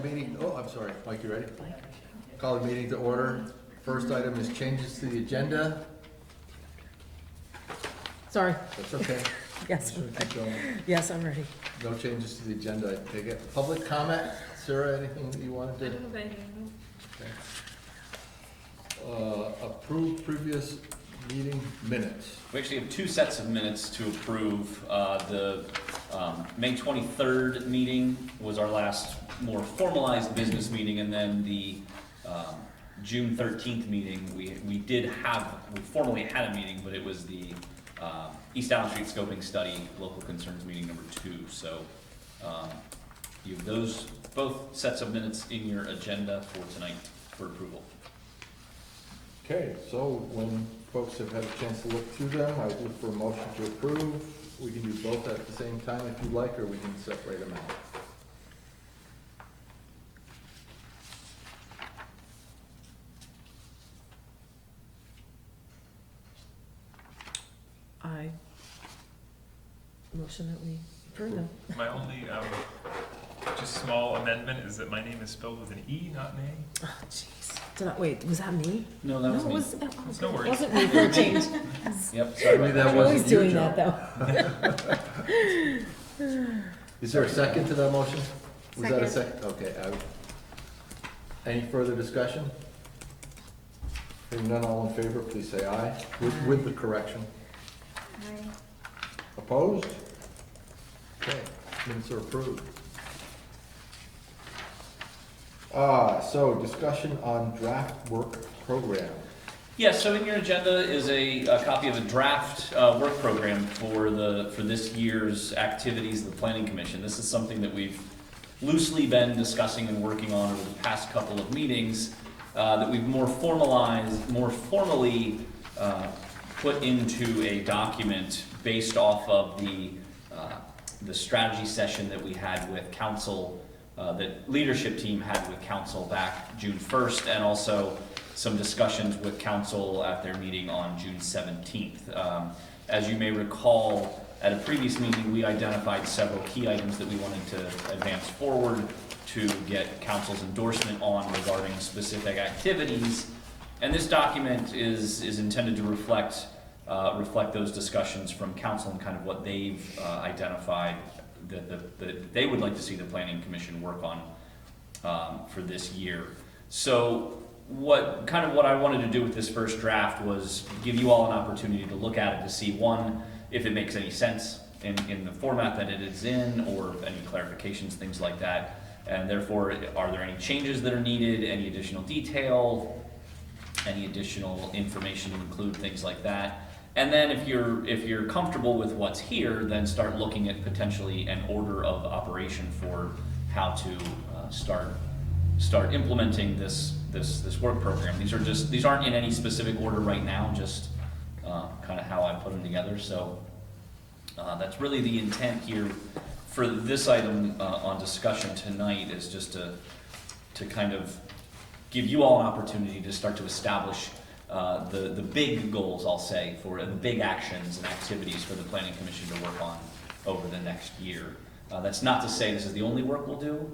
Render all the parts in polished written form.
the meeting, oh, I'm sorry, Mike, you ready? Call the meeting to order. First item is changes to the agenda. Sorry. That's okay. Yes, Sure, keep going. yes, I'm ready. No changes to the agenda, I take it. Public comment, Sarah, anything that you wanted to? I don't have anything. Okay. Approve previous meeting minutes. We actually have two sets of minutes to approve. The May 23rd meeting was our last more formalized business meeting, and then the June 13th meeting, we formally had a meeting, but it was the East Allen Street Scoping Study Local Concerns meeting number 2. So you have those both sets of minutes in your agenda for tonight for approval. Okay, so when folks have had a chance to look through them, I would look for a motion to approve. We can do both at the same time if you'd like, or we can separate them out. I motion that we approve them. My only just small amendment is that my name is spelled with an E, not an A. Oh, jeez. Wait, was that me? No, that was No, me. it was, It's no worries. wasn't me for a change. Yep, sorry about That that. I'm always wasn't you, doing Joe. that, though. Is there a second to that motion? Was that a Second. second? Okay. Any further discussion? Hearing none, all in favor, please say aye, with the correction. Opposed? Okay, minutes are approved. So discussion on draft work program. Yeah, so in your agenda is a copy of a draft work program for this year's activities of the Planning Commission. This is something that we've loosely been discussing and working on over the past couple of meetings, that we've more formally put into a document based off of the strategy session that we had with council, that leadership team had with council back June 1st, and also some discussions with council at their meeting on June 17th. As you may recall, at a previous meeting, we identified several key items that we wanted to advance forward to get council's endorsement on regarding specific activities. And this document is intended to reflect those discussions from council and kind of what they've identified that they would like to see the Planning Commission work on for this year. So what I wanted to do with this first draft was give you all an opportunity to look at it to see, one, if it makes any sense in the format that it is in, or any clarifications, things like that. And therefore, are there any changes that are needed, any additional detail, any additional information to include, things like that. And then if you're comfortable with what's here, then start looking at potentially an order of operation for how to start implementing this work program. These aren't in any specific order right now, just kind of how I put them together. So that's really the intent here for this item on discussion tonight, is just to kind of give you all an opportunity to start to establish the big goals, I'll say, for the big actions and activities for the Planning Commission to work on over the next year. That's not to say this is the only work we'll do.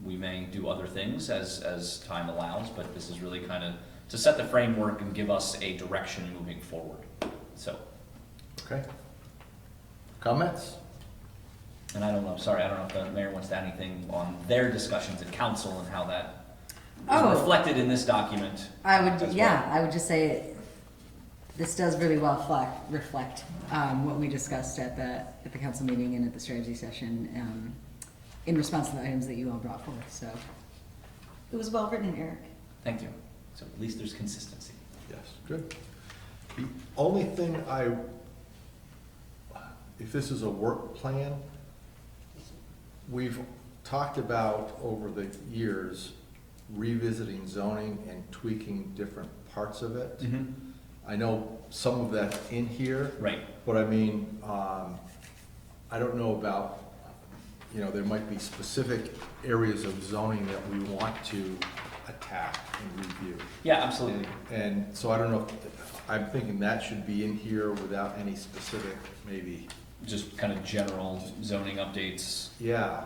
We may do other things as time allows, but this is really kind of to set the framework and give us a direction moving forward. So. Okay. Comments? And I don't know if the mayor wants to add anything on their discussions at council and how that is reflected in this document. I would, as yeah, well. I would just say this does really well reflect what we discussed at the council meeting and at the strategy session in response to the items that you all brought forth. So it was well written, Eric. Thank you. So at least there's consistency. Yes, good. The only thing if this is a work plan, we've talked about over the years revisiting zoning and tweaking different parts of it. Mm-hmm. I know some of that's in here. Right. But I mean, I don't know about, there might be specific areas of zoning that we want to attack and review. Yeah, absolutely. And so I don't know, I'm thinking that should be in here without any specific, maybe. Just kind of general zoning updates. Yeah.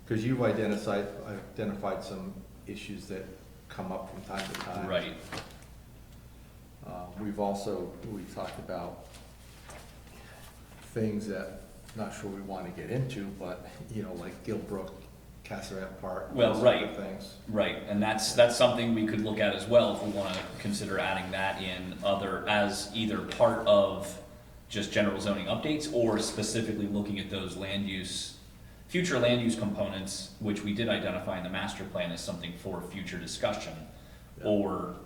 because you've identified some issues that come up from time to time. Right. We've talked about things that, not sure we want to get into, but, you know, like Gilbrook, Casseret Park. Well, those right. sort of things. Right, and that's something we could look at as well if we want to consider adding that in as either part of just general zoning updates or specifically looking at those future land use components, which we did identify in the master plan as something for future discussion, Yeah. or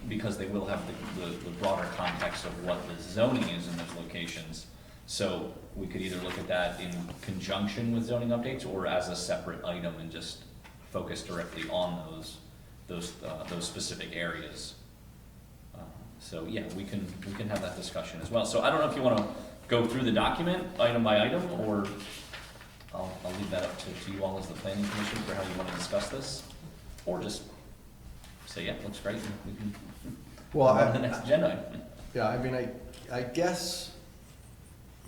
because they will have the broader context of what the zoning is in those locations. So we could either look at that in conjunction with zoning updates or as a separate item and just focus directly on those specific areas. So yeah, we can have that discussion as well. So I don't know if you want to go through the document item by item, or I'll leave that up to you all as the planning commission for how you want to discuss this, or just say, yeah, looks great, and we can Well, move on to the next agenda item. Yeah, I mean, I guess,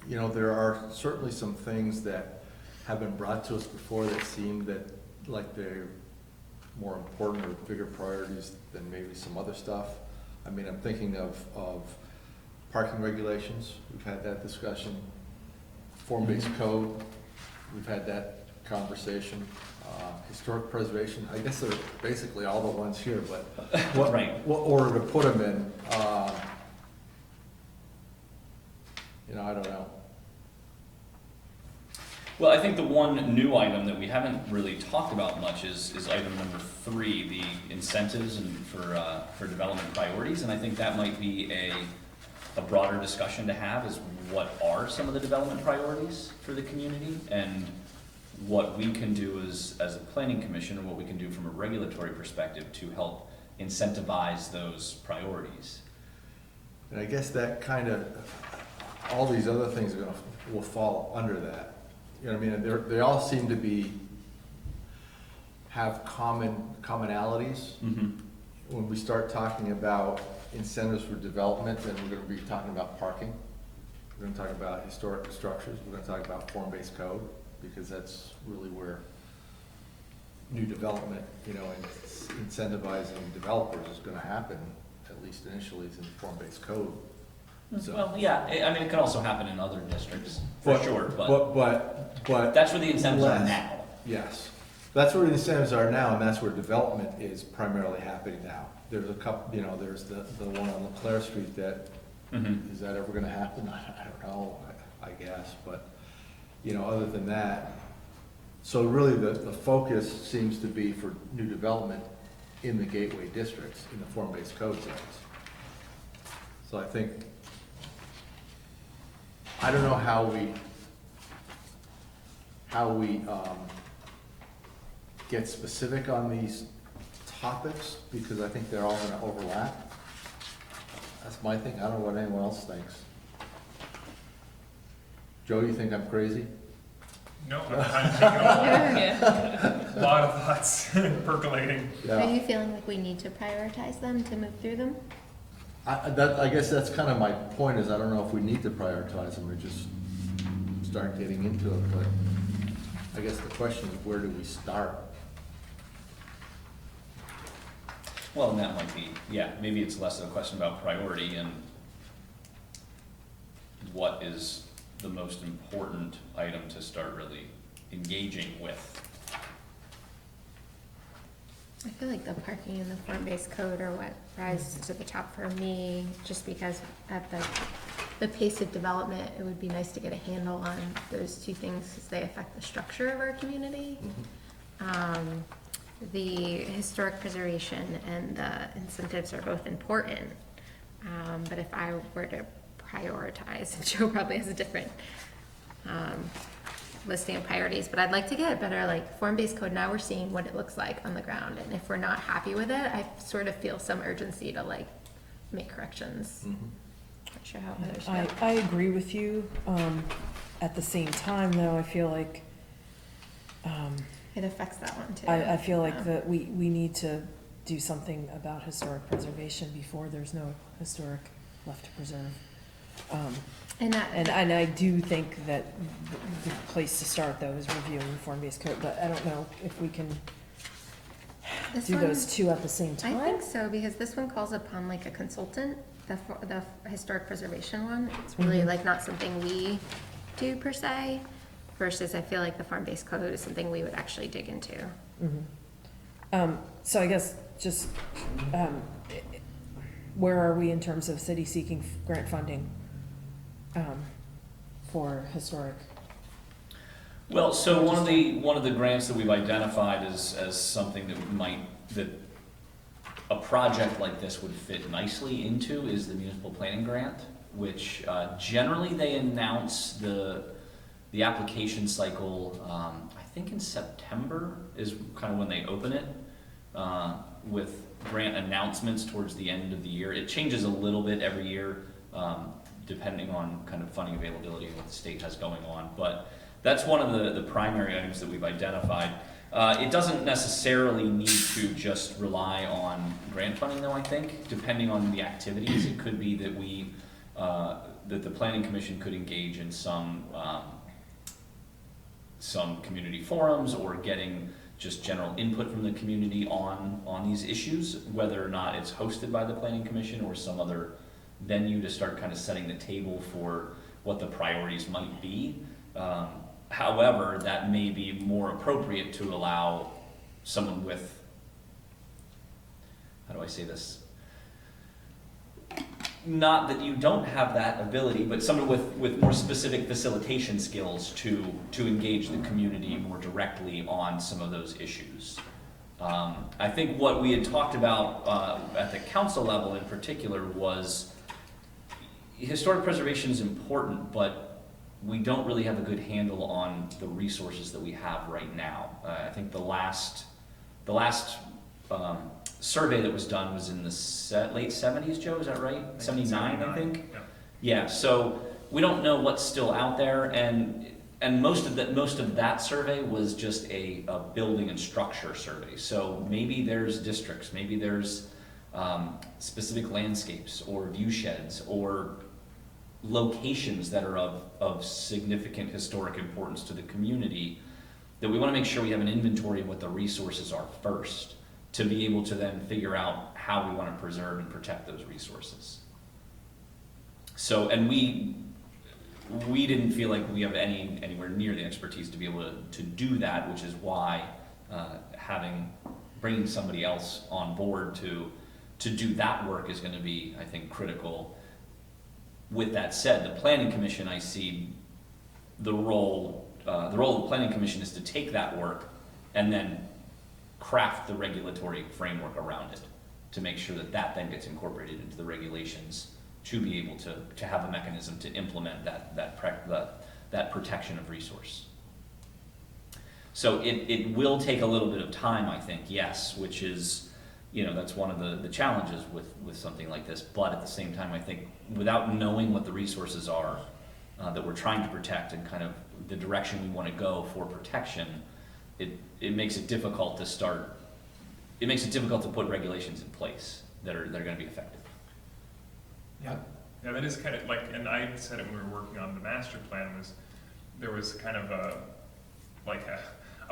you know, there are certainly some things that have been brought to us before that seem that, like, they're more important or bigger priorities than maybe some other stuff. I mean, I'm thinking of parking regulations, we've had that discussion. Form-based code, we've had that conversation. Historic preservation, I guess they're basically all the ones here, but Right. what order to put them in, you know, I don't know. Well, I think the one new item that we haven't really talked about much is item number 3, the incentives and for development priorities, and I think that might be a broader discussion to have, is what are some of the development priorities for the community, and what we can do as a planning commission, and what we can do from a regulatory perspective to help incentivize those priorities. And I guess that kind of, all these other things will fall under that. You know what I mean? They all seem to have commonalities. Mm-hmm. When we start talking about incentives for development, then we're gonna be talking about parking. We're gonna talk about historic structures, we're gonna talk about form-based code, because that's really where new development, you know, and incentivizing developers is gonna happen, at least initially, is in form-based code. So- Well, yeah, I mean, it can also happen in other districts, for sure, but That's that's where the incentives are less. now. Yes, that's where the incentives are now, and that's where development is primarily happening now. There's a couple, you know, there's the one on LeClaire Street that, Mm-hmm. is that ever gonna happen? I don't know, I guess, but, you know, other than that, so really the focus seems to be for new development in the gateway districts, in the form-based code zones. So I think, I don't know how we get specific on these topics, because I think they're all gonna overlap. That's my thing, I don't know what anyone else thinks. Joe, you think I'm crazy? No, I'm thinking a lot of thoughts percolating. Are you feeling like we need to prioritize them to move through them? I guess that's kind of my point, is I don't know if we need to prioritize them or just start getting into it, but I guess the question is, where do we start? Well, and that might be, yeah, maybe it's less of a question about priority and what is the most important item to start really engaging with. I feel like the parking and the form-based code are what rises to the top for me, just because at the pace of development, it would be nice to get a handle on those two things because they affect the structure of our community. The historic preservation and the incentives are both important, but if I were to prioritize, and Joe probably has a different listing of priorities, but I'd like to get a better, like, form-based code. Now we're seeing what it looks like on the ground, and if we're not happy with it, I sort of feel some urgency to, like, make corrections. Not sure how others feel. I agree with you. At the same time, though, I feel like, It affects that one too. I feel like Yeah. that we need to do something about historic preservation before there's no historic left to preserve. And And I do think that the place to start though is reviewing the form-based code, but I don't know if we can this do one, those two at the same I time. think so, because this one calls upon like a consultant, the historic preservation one. It's really Mhm. like not something we do per se, versus I feel like the farm-based code is something we would actually dig into. So I guess just, where are we in terms of city seeking grant funding, for historic? Well, so one of the grants that we've identified as something that a project like this would fit nicely into is the municipal planning grant, which generally they announce the application cycle, I think in September is kind of when they open it, with grant announcements towards the end of the year. It changes a little bit every year, depending on kind of funding availability and what the state has going on, but that's one of the primary items that we've identified. It doesn't necessarily need to just rely on grant funding though, I think. Depending on the activities, it could be that that the planning commission could engage in some community forums or getting just general input from the community on these issues, whether or not it's hosted by the planning commission or some other venue to start kind of setting the table for what the priorities might be. However, that may be more appropriate to allow someone with, how do I say this? Not that you don't have that ability, but someone with more specific facilitation skills to engage the community more directly on some of those issues. I think what we had talked about at the council level in particular was historic preservation is important, but we don't really have a good handle on the resources that we have right now. I think the last survey that was done was in the late 70s, Joe, is that right? 79, I think? Yeah, so we don't know what's still out there, and most of that survey was just a building and structure survey. So maybe there's districts, maybe there's specific landscapes or view sheds or locations that are of significant historic importance to the community, that we want to make sure we have an inventory of what the resources are first, to be able to then figure out how we want to preserve and protect those resources. So, and we didn't feel like we have anywhere near the expertise to be able to do that, which is why bringing somebody else on board to do that work is going to be, I think, critical. With that said, the Planning Commission, I see the role of the Planning Commission is to take that work and then craft the regulatory framework around it to make sure that then gets incorporated into the regulations to be able to have a mechanism to implement that protection of resource. So it will take a little bit of time, I think, yes, which is, that's one of the challenges with something like this. But at the same time, I think without knowing what the resources are that we're trying to protect and kind of the direction we want to go for protection, it makes it difficult to start. It makes it difficult to put regulations in place that are going to be effective. Yeah, that is kind of like, and I said it when we were working on the master plan, there was kind of a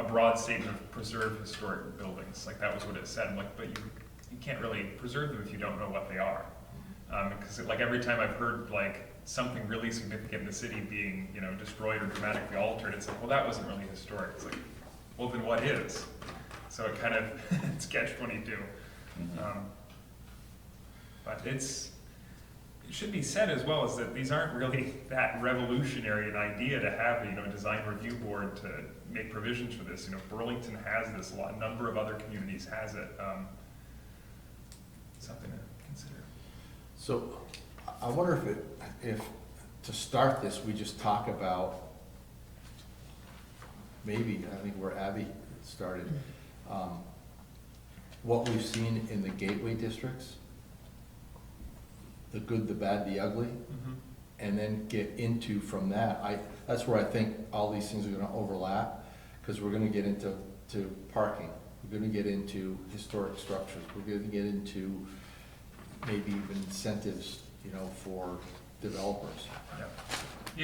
broad statement of preserve historic buildings. Like that was what it said. Like, but you can't really preserve them if you don't know what they are. Because like every time I've heard like something really significant in the city being destroyed or dramatically altered, it's like, well, that wasn't really historic. It's like, well, then what is? So it kind of it's catch-22. But it should be said as well as that these aren't really that revolutionary an idea to have a design review board to make provisions for this. Burlington has this, a number of other communities has it. Something to consider. So I wonder if to start this, we just talk about maybe, I think where Abby started, what we've seen in the gateway districts, the good, the bad, the ugly, and then get into from that. That's where I think all these things are going to overlap, because we're going to get into parking, we're going to get into historic structures, we're going to get into maybe even incentives, for developers. Yeah,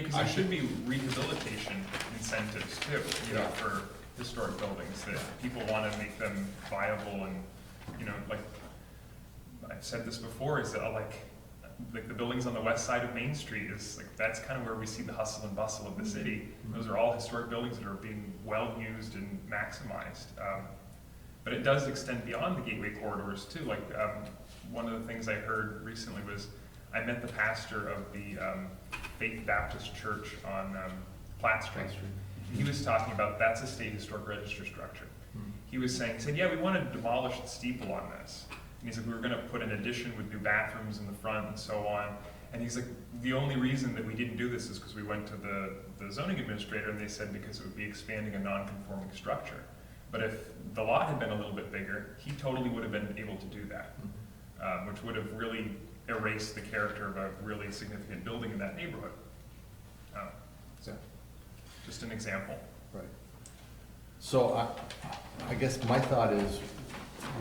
because there should be rehabilitation incentives too, Yeah. for historic buildings, that people want to make them viable and, like, I've said this before, is that like the buildings on the west side of Main Street is like, that's kind of where we see the hustle and bustle of the city. Those are all historic buildings that are being well used and maximized. But it does extend beyond the gateway corridors too. Like, one of the things I heard recently was, I met the pastor of the Faith Baptist Church on Platt Street. He was talking about, that's a state historic register structure. He said, yeah, we want to demolish the steeple on this. And he's like, we were going to put an addition with new bathrooms in the front and so on. And he's like, the only reason that we didn't do this is because we went to the zoning administrator and they said because it would be expanding a non-conforming structure. But if the lot had been a little bit bigger, he totally would have been able to do that, which would have really erased the character of a really significant building in that neighborhood. So, just an example. Right. So I guess my thought is,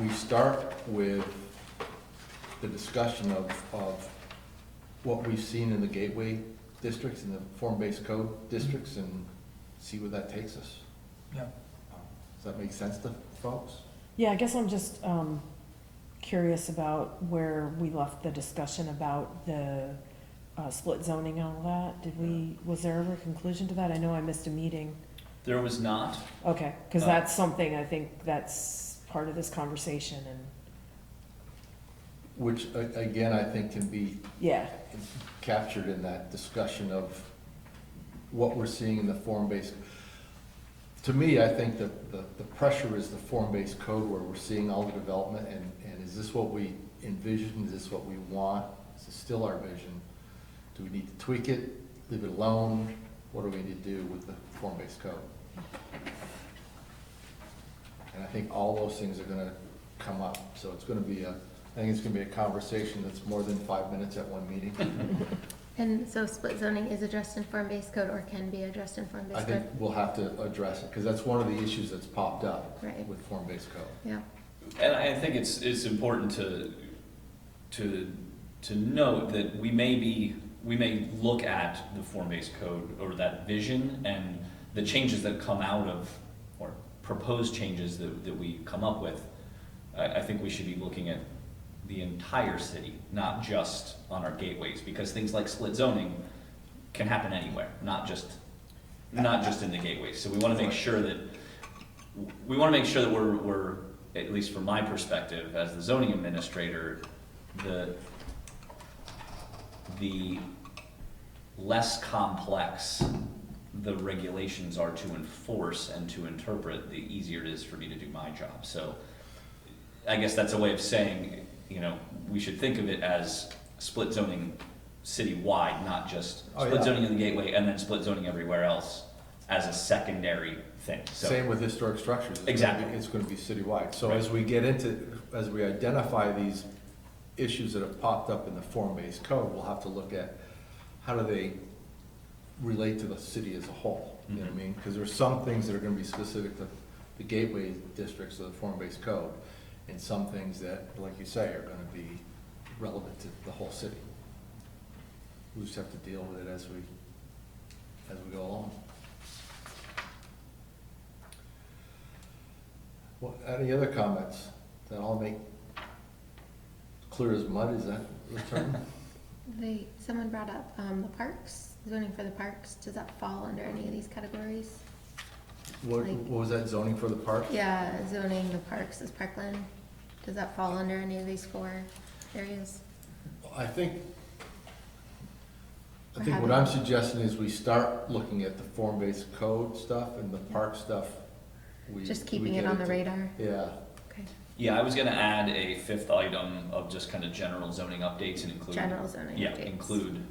we start with the discussion of what we've seen in the gateway districts and the form-based code districts and see where that takes us. Yeah. Does that make sense to folks? Yeah, I guess I'm just curious about where we left the discussion about the split zoning and all that. Was there ever a conclusion to that? I know I missed a meeting. There was not. Okay, because that's something, I think that's part of this conversation and. Which, again, I think can be Yeah, captured in that discussion of what we're seeing in the form-based. To me, I think that the pressure is the form-based code where we're seeing all the development, and is this what we envision? Is this what we want? Is this still our vision? Do we need to tweak it, leave it alone? What do we need to do with the form-based code? And I think all those things are gonna come up, so it's gonna be I think it's gonna be a conversation that's more than 5 minutes at one meeting. And so split zoning is addressed in form-based code or can be addressed in I form-based think code? we'll have to address it, because that's one of the issues that's popped up Right. with form-based code. Yeah, And I think it's important to note that we may look at the form-based code or that vision and the changes that come out of, or proposed changes that we come up with. I think we should be looking at the entire city, not just on our gateways, because things like split zoning can happen anywhere, not just in the gateways. So we want to make sure that we're, at least from my perspective as the zoning administrator, the less complex the regulations are to enforce and to interpret, the easier it is for me to do my job. So I guess that's a way of saying, we should think of it as split zoning citywide, not just split zoning in the gateway and then split zoning everywhere else as a secondary thing. So, Same with historic structures. Exactly. It's gonna be citywide. So Right. as we identify these issues that have popped up in the form-based code, we'll have to look at how do they relate to the city as a whole, you know what I mean? Because there's some things that are gonna be specific to the gateway districts of the form-based code, and some things that, like you say, are gonna be relevant to the whole city. We'll just have to deal with it as we go along. Well, any other comments? That all make clear as mud, is that the term? someone brought up, the parks, zoning for the parks, does that fall under any of these categories? What was that, zoning for the park? Yeah, zoning the parks is parkland, does that fall under any of these 4 areas? I think Or what having- I'm suggesting is we start looking at the form-based code stuff and the park stuff. Just we keeping get it on the into- radar? Yeah, Okay, yeah, I was gonna add a 5th item of just kind of general zoning updates and include. general zoning Yeah, updates. include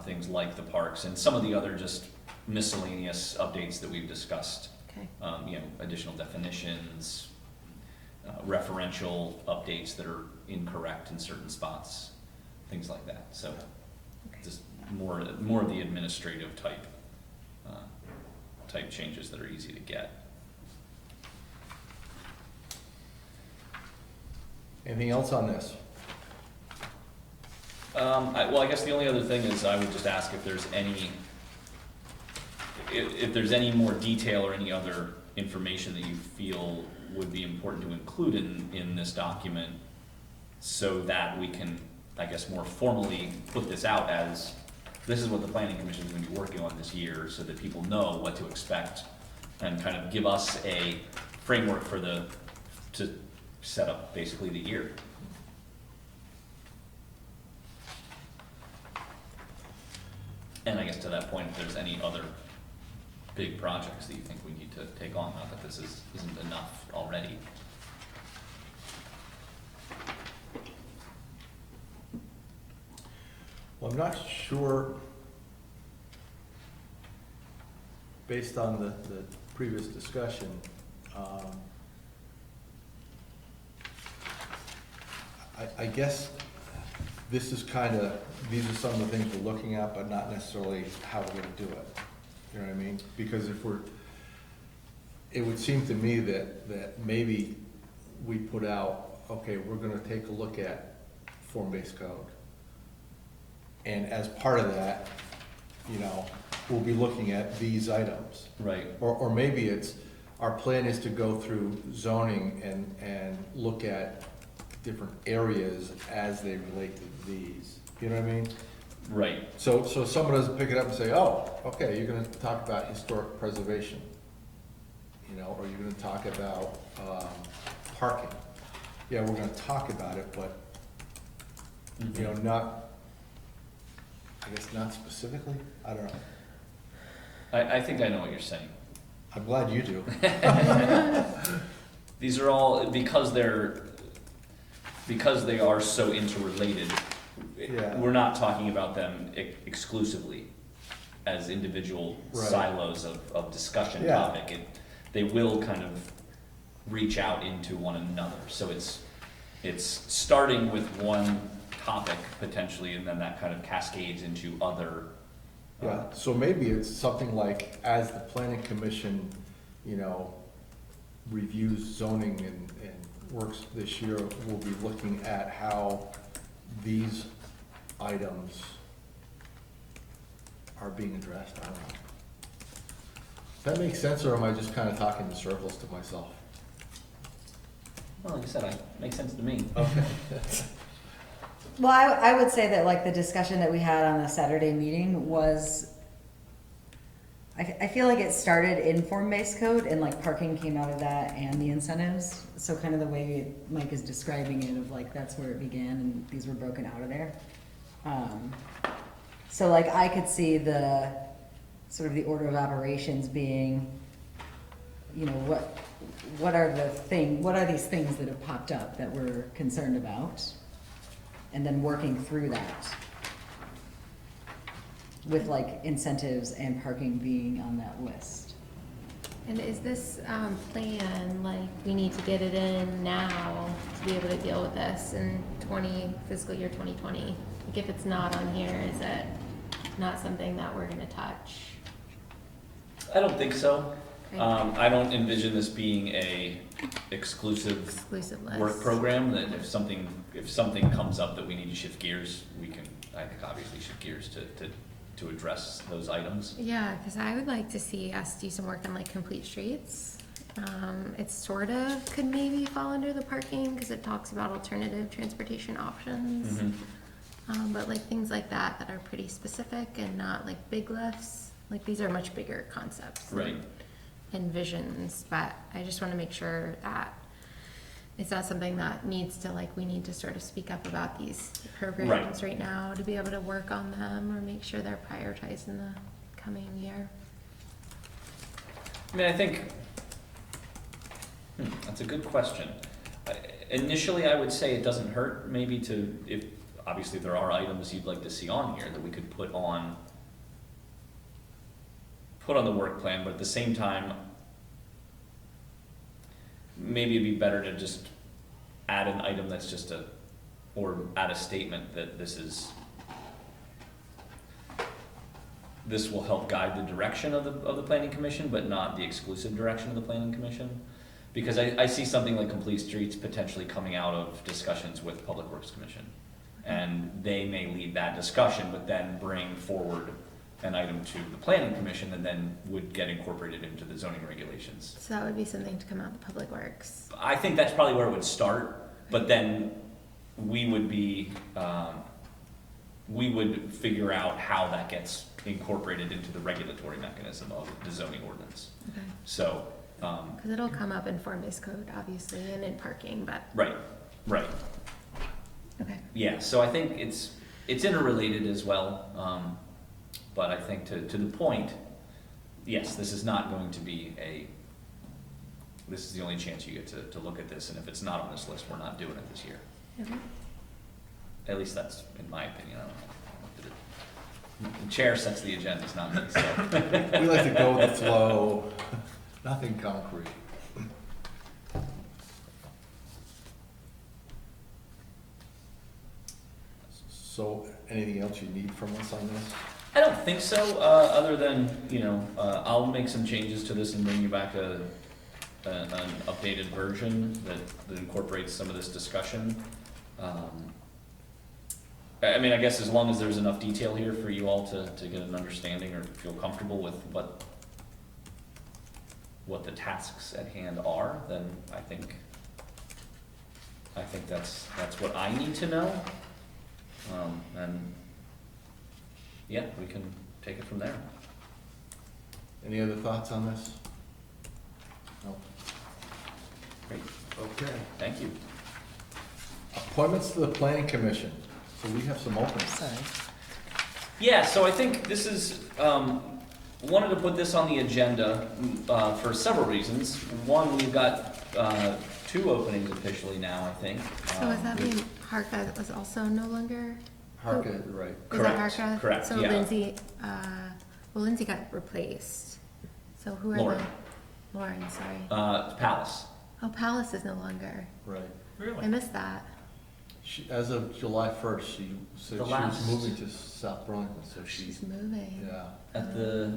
things like the parks and some of the other just miscellaneous updates that we've discussed. Okay, Additional definitions, referential updates that are incorrect in certain spots, things like that. So okay. just more of the administrative type changes that are easy to get. anything else on this? Well, I guess the only other thing is I would just ask if there's any, if there's any more detail or any other information that you feel would be important to include in this document so that we can, I guess, more formally put this out as, this is what the planning commission is going to be working on this year, so that people know what to expect and kind of give us a framework for to set up basically the year. And I guess to that point, if there's any other big projects that you think we need to take on, not that this isn't enough already. Well, I'm not sure, based on the previous discussion, I guess this is kind of, these are some of the things we're looking at, but not necessarily how we're gonna do it. You know what I mean? Because if it would seem to me that maybe we put out, okay, we're gonna take a look at form-based code. And as part of that, you know, we'll be looking at these items. Right. Or maybe it's, our plan is to go through zoning and look at different areas as they relate to these. You know what I mean? Right. So someone doesn't pick it up and say, oh, okay, you're gonna talk about historic preservation. You know, or you're gonna talk about, parking. Yeah, we're gonna talk about it, but, you know, not, I guess not specifically, I don't know. I think I know what you're saying. I'm glad you do. These are all, because they are so interrelated, Yeah. we're not talking about them exclusively as individual Right. silos of discussion Yeah. topic. They will kind of reach out into one another. So it's starting with one topic potentially, and then that kind of cascades into other. Yeah, so maybe it's something like, as the planning commission, you know, reviews zoning and works this year, we'll be looking at how these items are being addressed, I don't know. That makes sense, or am I just kind of talking in circles to myself? Well, like I said, it makes sense to me. Okay. Well, I would say that like the discussion that we had on the Saturday meeting was, I feel like it started in form-based code and like parking came out of that and the incentives. So kind of the way Mike is describing it of like, that's where it began and these were broken out of there. So like I could see the sort of the order of operations being, you know, what are these things that have popped up that we're concerned about? And then working through that with like incentives and parking being on that list. And is this plan, like, we need to get it in now to be able to deal with this in fiscal year 2020? Like, if it's not on here, is it not something that we're gonna touch? I don't think so. Okay. I don't envision this being a exclusive Exclusive list. work program, that if something comes up that we need to shift gears, we can, I think, obviously shift gears to address those items. Yeah, because I would like to see us do some work on like complete streets. It sort of could maybe fall under the parking because it talks about alternative transportation options. Mm-hmm. But like things like that are pretty specific and not like big lifts. Like these are much bigger concepts. Right. And visions, but I just want to make sure that it's not something that needs to, like, we need to sort of speak up about these programs right now to be able to work on them or make sure they're prioritized in the coming year. I mean, I think, that's a good question. Initially, I would say it doesn't hurt maybe if obviously there are items you'd like to see on here that we could put on the work plan, but at the same time, maybe it'd be better to just add an item that's just or add a statement that this will help guide the direction of the planning commission, but not the exclusive direction of the planning commission. Because I see something like complete streets potentially coming out of discussions with Public Works Commission. And they may lead that discussion, but then bring forward an item to the planning commission and then would get incorporated into the zoning regulations. So that would be something to come out of the Public Works. I think that's probably where it would start, but then we would be, we would figure out how that gets incorporated into the regulatory mechanism of the zoning ordinance. Okay. So, Because it'll come up in form-based code, obviously, and in parking, but, right, right. okay. Yeah, so I think it's interrelated as well, but I think to the point, yes, this is not going to be this is the only chance you get to look at this, and if it's not on this list, we're not doing it this year. Okay. At least that's in my opinion. I don't know. The chair sets the agendas, not me, so. We like to go with the flow, nothing concrete. So, anything else you need from us on this? I don't think so, other than, I'll make some changes to this and bring you back an updated version that incorporates some of this discussion. I mean, I guess as long as there's enough detail here for you all to get an understanding or feel comfortable with what the tasks at hand are, then I think that's what I need to know. And yeah, we can take it from there. Any other thoughts on this? No? Great, Okay. thank you. Appointments to the planning commission. So we have some openings. Sorry. Yeah, so I think this is, wanted to put this on the agenda for several reasons. One, we've got 2 openings officially now, I think. So does that mean Harka was also no longer? Harka, right. Is that Correct, Harka? correct, So yeah. Lindsay, Lindsay got replaced. So who are Lauren. Lauren, sorry. Palace. Oh, Palace is no longer. Right. I Really? missed that. She, as of July 1st, she said The she last- was moving to South Burlington, so She's she's, moving. yeah. At the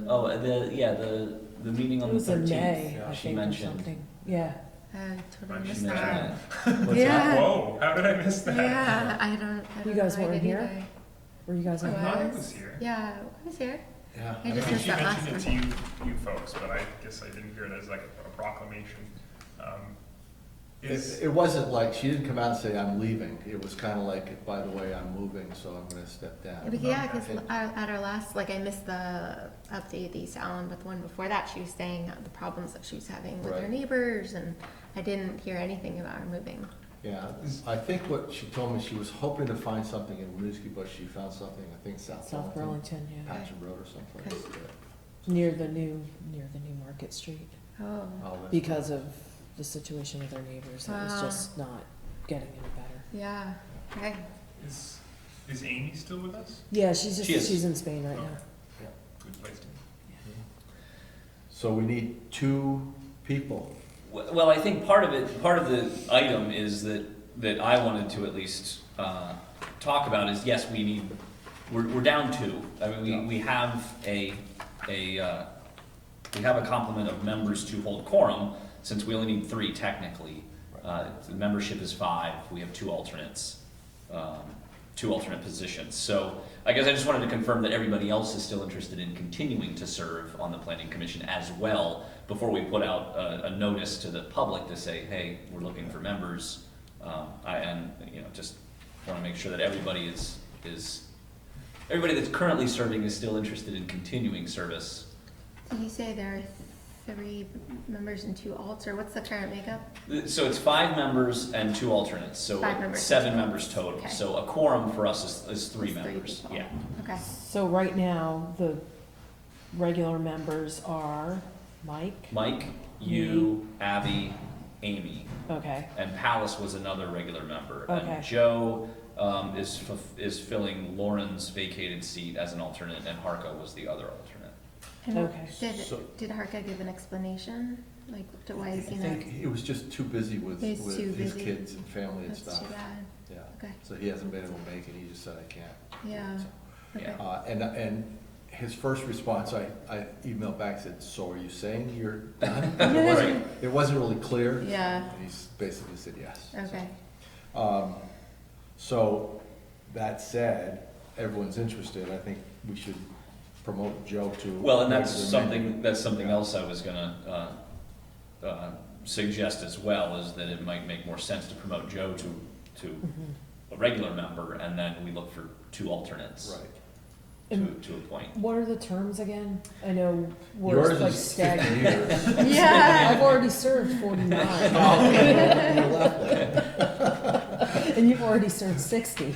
meeting on It the was in 13th. May, yeah, I she think, or mentioned. something. Yeah. I totally Right, she missed She mentioned that. that. What's Yeah. Whoa, how did I miss that? Yeah, I don't You guys know. I weren't didn't here? either. Were you guys I on thought here? I was here. Yeah, I was here. Yeah. I I just think missed she that last mentioned it one. to you folks, but I guess I didn't hear it as like a proclamation. Is, It wasn't like, she didn't come out and say, I'm leaving. It was kind of like, by the way, I'm moving, so I'm gonna step down. Yeah, because Okay. at our last, like, I missed the update, the East Allen, but the one before that, she was saying the problems that she was having with her Right. neighbors, and I didn't hear anything about her moving. Yeah, I think what she told me, she was hoping to find something in Winooski, but she found something, I think, South South Burlington. Burlington, yeah. Patchen Road or someplace. Okay. Near the new Market Street. Oh, Oh, that's Because of the situation with our neighbors, it was Ah. just not getting any better. yeah, okay. is Amy still with us? Yeah, She is. she's in Spain right Oh. now. Good place to be. So we need 2 people. Well, I think part of the item is that I wanted to at least talk about is, yes, we're down 2. I mean, we have a complement of members to hold quorum, since we only need 3 technically. The membership is 5, we have 2 alternates, 2 alternate positions. So I guess I just wanted to confirm that everybody else is still interested in continuing to serve on the planning commission as well, before we put out a notice to the public to say, hey, we're looking for members. Just want to make sure that everybody everybody that's currently serving is still interested in continuing service. Did you say there are 3 members and 2 alts, or what's the current makeup? So it's 5 members and 2 alternates, so 5 members. 7 members total. Okay. So a quorum for us is 3 It's 3 members, people. yeah. Okay. So right now, the regular members are Mike, Mike, you, Abby, Amy, okay, and Palace was another regular member. Okay. And Joe is filling Lauren's vacated seat as an alternate, and Harko was the other alternate. And Okay. So- did Harka give an explanation? Like, to why I is he not? think he was just too busy with He's too his busy. kids and family and That's stuff. too bad. Yeah. Okay. So he hasn't been able to make it, he just said, I can't. Yeah. So, Okay. Yeah. And his first response, I emailed back, said, so are you saying you're done? Right. It wasn't really clear. Yeah. And he's basically said yes. Okay. So That said, everyone's interested, I think we should promote Joe to. Well, and that's regular member. something else I was gonna, suggest as well, is that it might make more sense to promote Joe to a regular member, and then we look for 2 alternates. Right. To appoint. What are the terms again? I know we're Yours like is 50 staggered. years. Yeah, I've already served 49, Oh, you left that. and you've already served 60.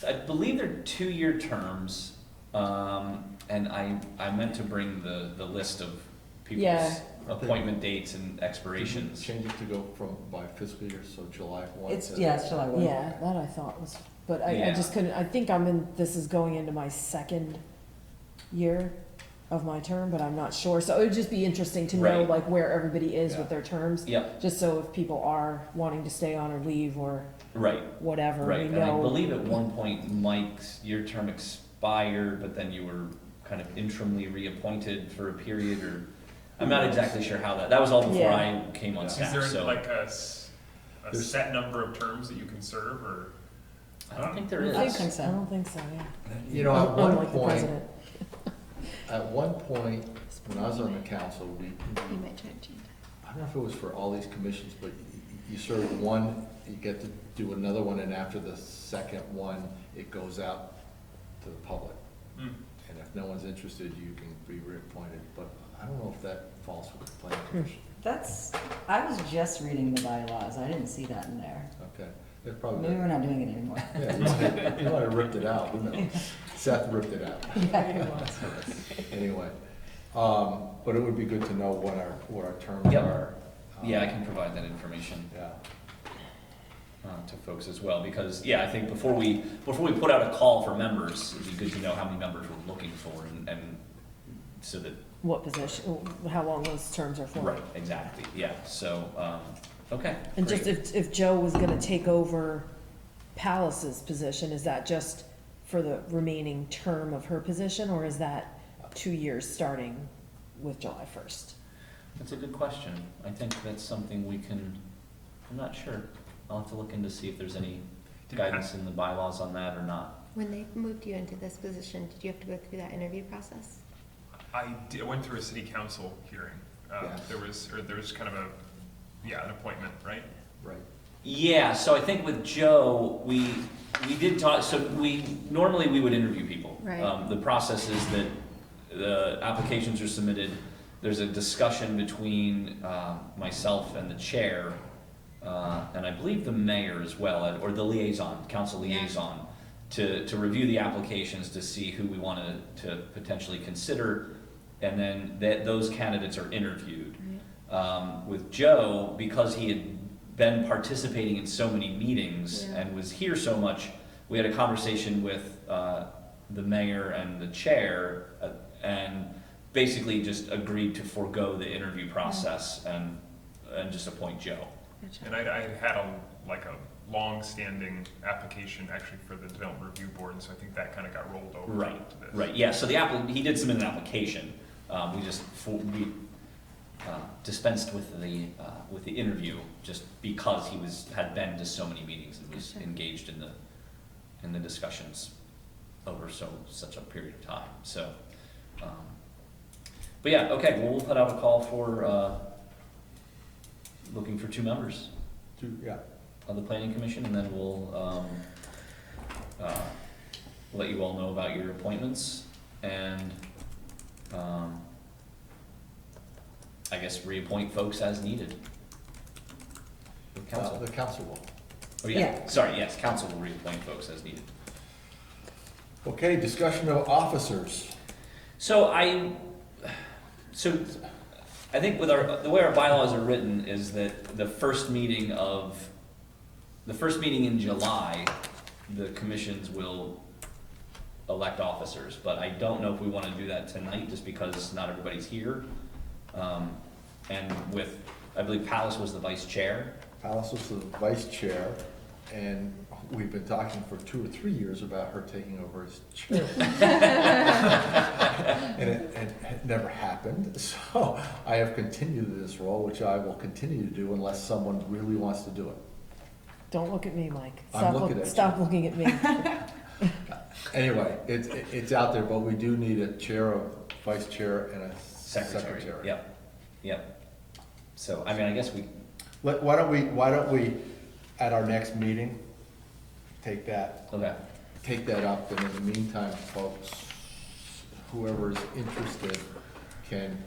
I believe they're 2-year terms, and I meant to bring the list of people's Yeah. appointment dates and expirations. Change it to go from by fiscal year, so July 1. It's July 1. Yeah, that I thought was, but I Yeah. just couldn't, I think this is going into my 2nd year of my term, but I'm not sure. So it would just be interesting to know Right. like where everybody is with Yeah. their terms. Yep, Just so if people are wanting to stay on or leave or right, whatever, right. we And I know. believe at one point, Mike's, your term expired, but then you were kind of interimly reappointed for a period, or, I'm not exactly sure how that was all before Yeah. I came on Is staff, there so. like a There's- set number of terms that you can serve, or? I don't think there I is. don't think so. I don't think so, yeah. You know, at one Unlike the point, president. when I was on the council, You might try to change I don't know if it was for all these commissions, but you serve one, you get to do another one, and after the second one, it goes out to the public. Hmm. And if no one's interested, you can be reappointed, but I don't know if that falls with the planning commission. I was just reading the bylaws, I didn't see that in there. Okay, it's probably. Maybe we're not doing it anymore. Yeah, you might have ripped it out, who knows? Seth ripped it out. Anyway, but it would be good to know what our terms Yep. are. Yeah, I can provide that information. Yeah, To folks as well, because, yeah, I think before we put out a call for members, it'd be good to know how many members we're looking for, and so that. What position, how long those terms are for. Right, exactly, yeah, so, okay. And just great. if Joe was gonna take over Palace's position, is that just for the remaining term of her position, or is that 2 years starting with July 1st? That's a good question. I think that's something we can, I'm not sure. I'll have to look into see if there's any guidance in the bylaws on that or not. When they moved you into this position, did you have to go through that interview process? I went through a city council hearing. Yeah. There was kind of an appointment, right? right. Yeah, so I think with Joe, we did talk, so normally we would interview people. Right. The process is that the applications are submitted, there's a discussion between myself and the chair, and I believe the mayor as well, or the liaison, council Yeah. liaison, to review the applications to see who we wanted to potentially consider, and then those candidates are interviewed. With Joe, because he had been participating in so many meetings Yeah. and was here so much, we had a conversation with the mayor and the chair, and basically just agreed to forego the interview process and just appoint Joe. Gotcha. And I had a long-standing application actually for the Development Review Board, and so I think that kind of got rolled over Right, to this. right, yeah, so he did submit an application, we dispensed with the interview, just because he had been to so many meetings and was Gotcha. engaged in the discussions over such a period of time, so. But yeah, okay, well, we'll put out a call for, looking for 2 members Yeah, of the planning commission, and then we'll, let you all know about your appointments, and, I guess reappoint folks as needed. The council, the council will. oh Yeah. sorry, yes, council will reappoint folks as needed. Okay, discussion of officers. So I think with the way our bylaws are written is that the first meeting in July, the commissions will elect officers, but I don't know if we want to do that tonight, just because not everybody's here. And I believe Palace was the vice chair. Palace was the vice chair, and we've been talking for 2 or 3 years about her taking over as chair. And it never happened, so I have continued this role, which I will continue to do unless someone really wants to do it. Don't look at me, Mike. I'm looking at you. Stop looking at me. Anyway, it's out there, but we do need a chair, a vice chair, and a Secretary, secretary. yep. So, I mean, I guess we, Why don't we, at our next meeting, take that up, and in the meantime, folks, whoever's interested can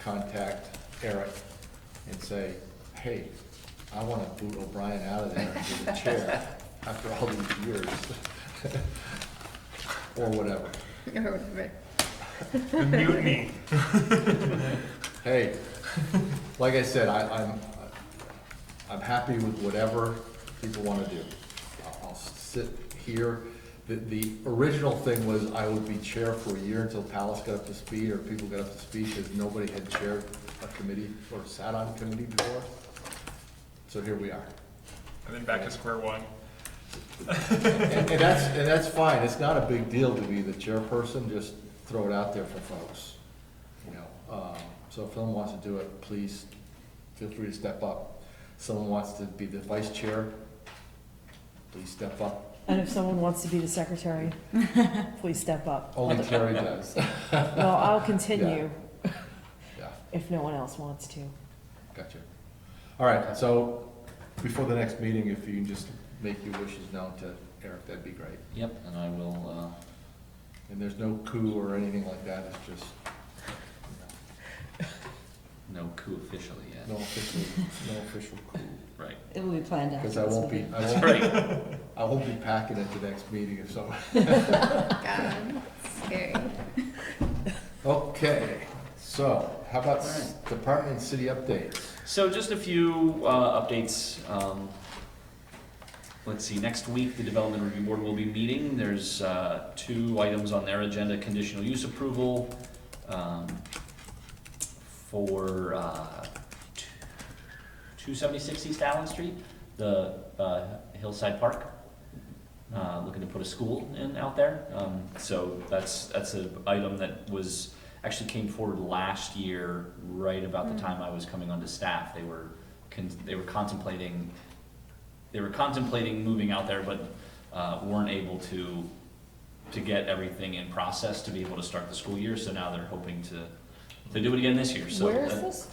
contact Eric and say, hey, I wanna boot O'Brien out of there and give the chair after all these years. Or whatever. Or whatever. The mutiny. Hey, like I said, I'm happy with whatever people wanna do. I'll sit here. The original thing was I would be chair for a year until Palace got up to speed, or people got up to speed, because nobody had chaired a committee or sat on a committee before. So here we are. And then back to square one. And that's fine, it's not a big deal to be the chairperson, just throw it out there for folks, you know. So if someone wants to do it, please feel free to step up. Someone wants to be the vice chair, please step up. And if someone wants to be the secretary, please step up. Only Terry does. Well, I'll continue Yeah, if no one else wants to. gotcha. All right, so before the next meeting, if you can just make your wishes known to Eric, that'd be great. yep, and I will, And there's no coup or anything like that, it's just, no coup officially yet. no official coup. Right. It will be planned after Because I this won't be, meeting. That's right. I won't be packing at the next meeting if so. God, scary. Okay, so how about All right. department and city updates? So just a few updates. Let's see, next week, the Development Review Board will be meeting. There's 2 items on their agenda: conditional use approval for 276 East Allen Street, the Hillside Park. Looking to put a school in out there. So that's an item that actually came forward last year, right about the time I was coming onto staff. They were contemplating moving out there, but weren't able to get everything in process to be able to start the school year. So now they're hoping to do it again this year. So Where is this?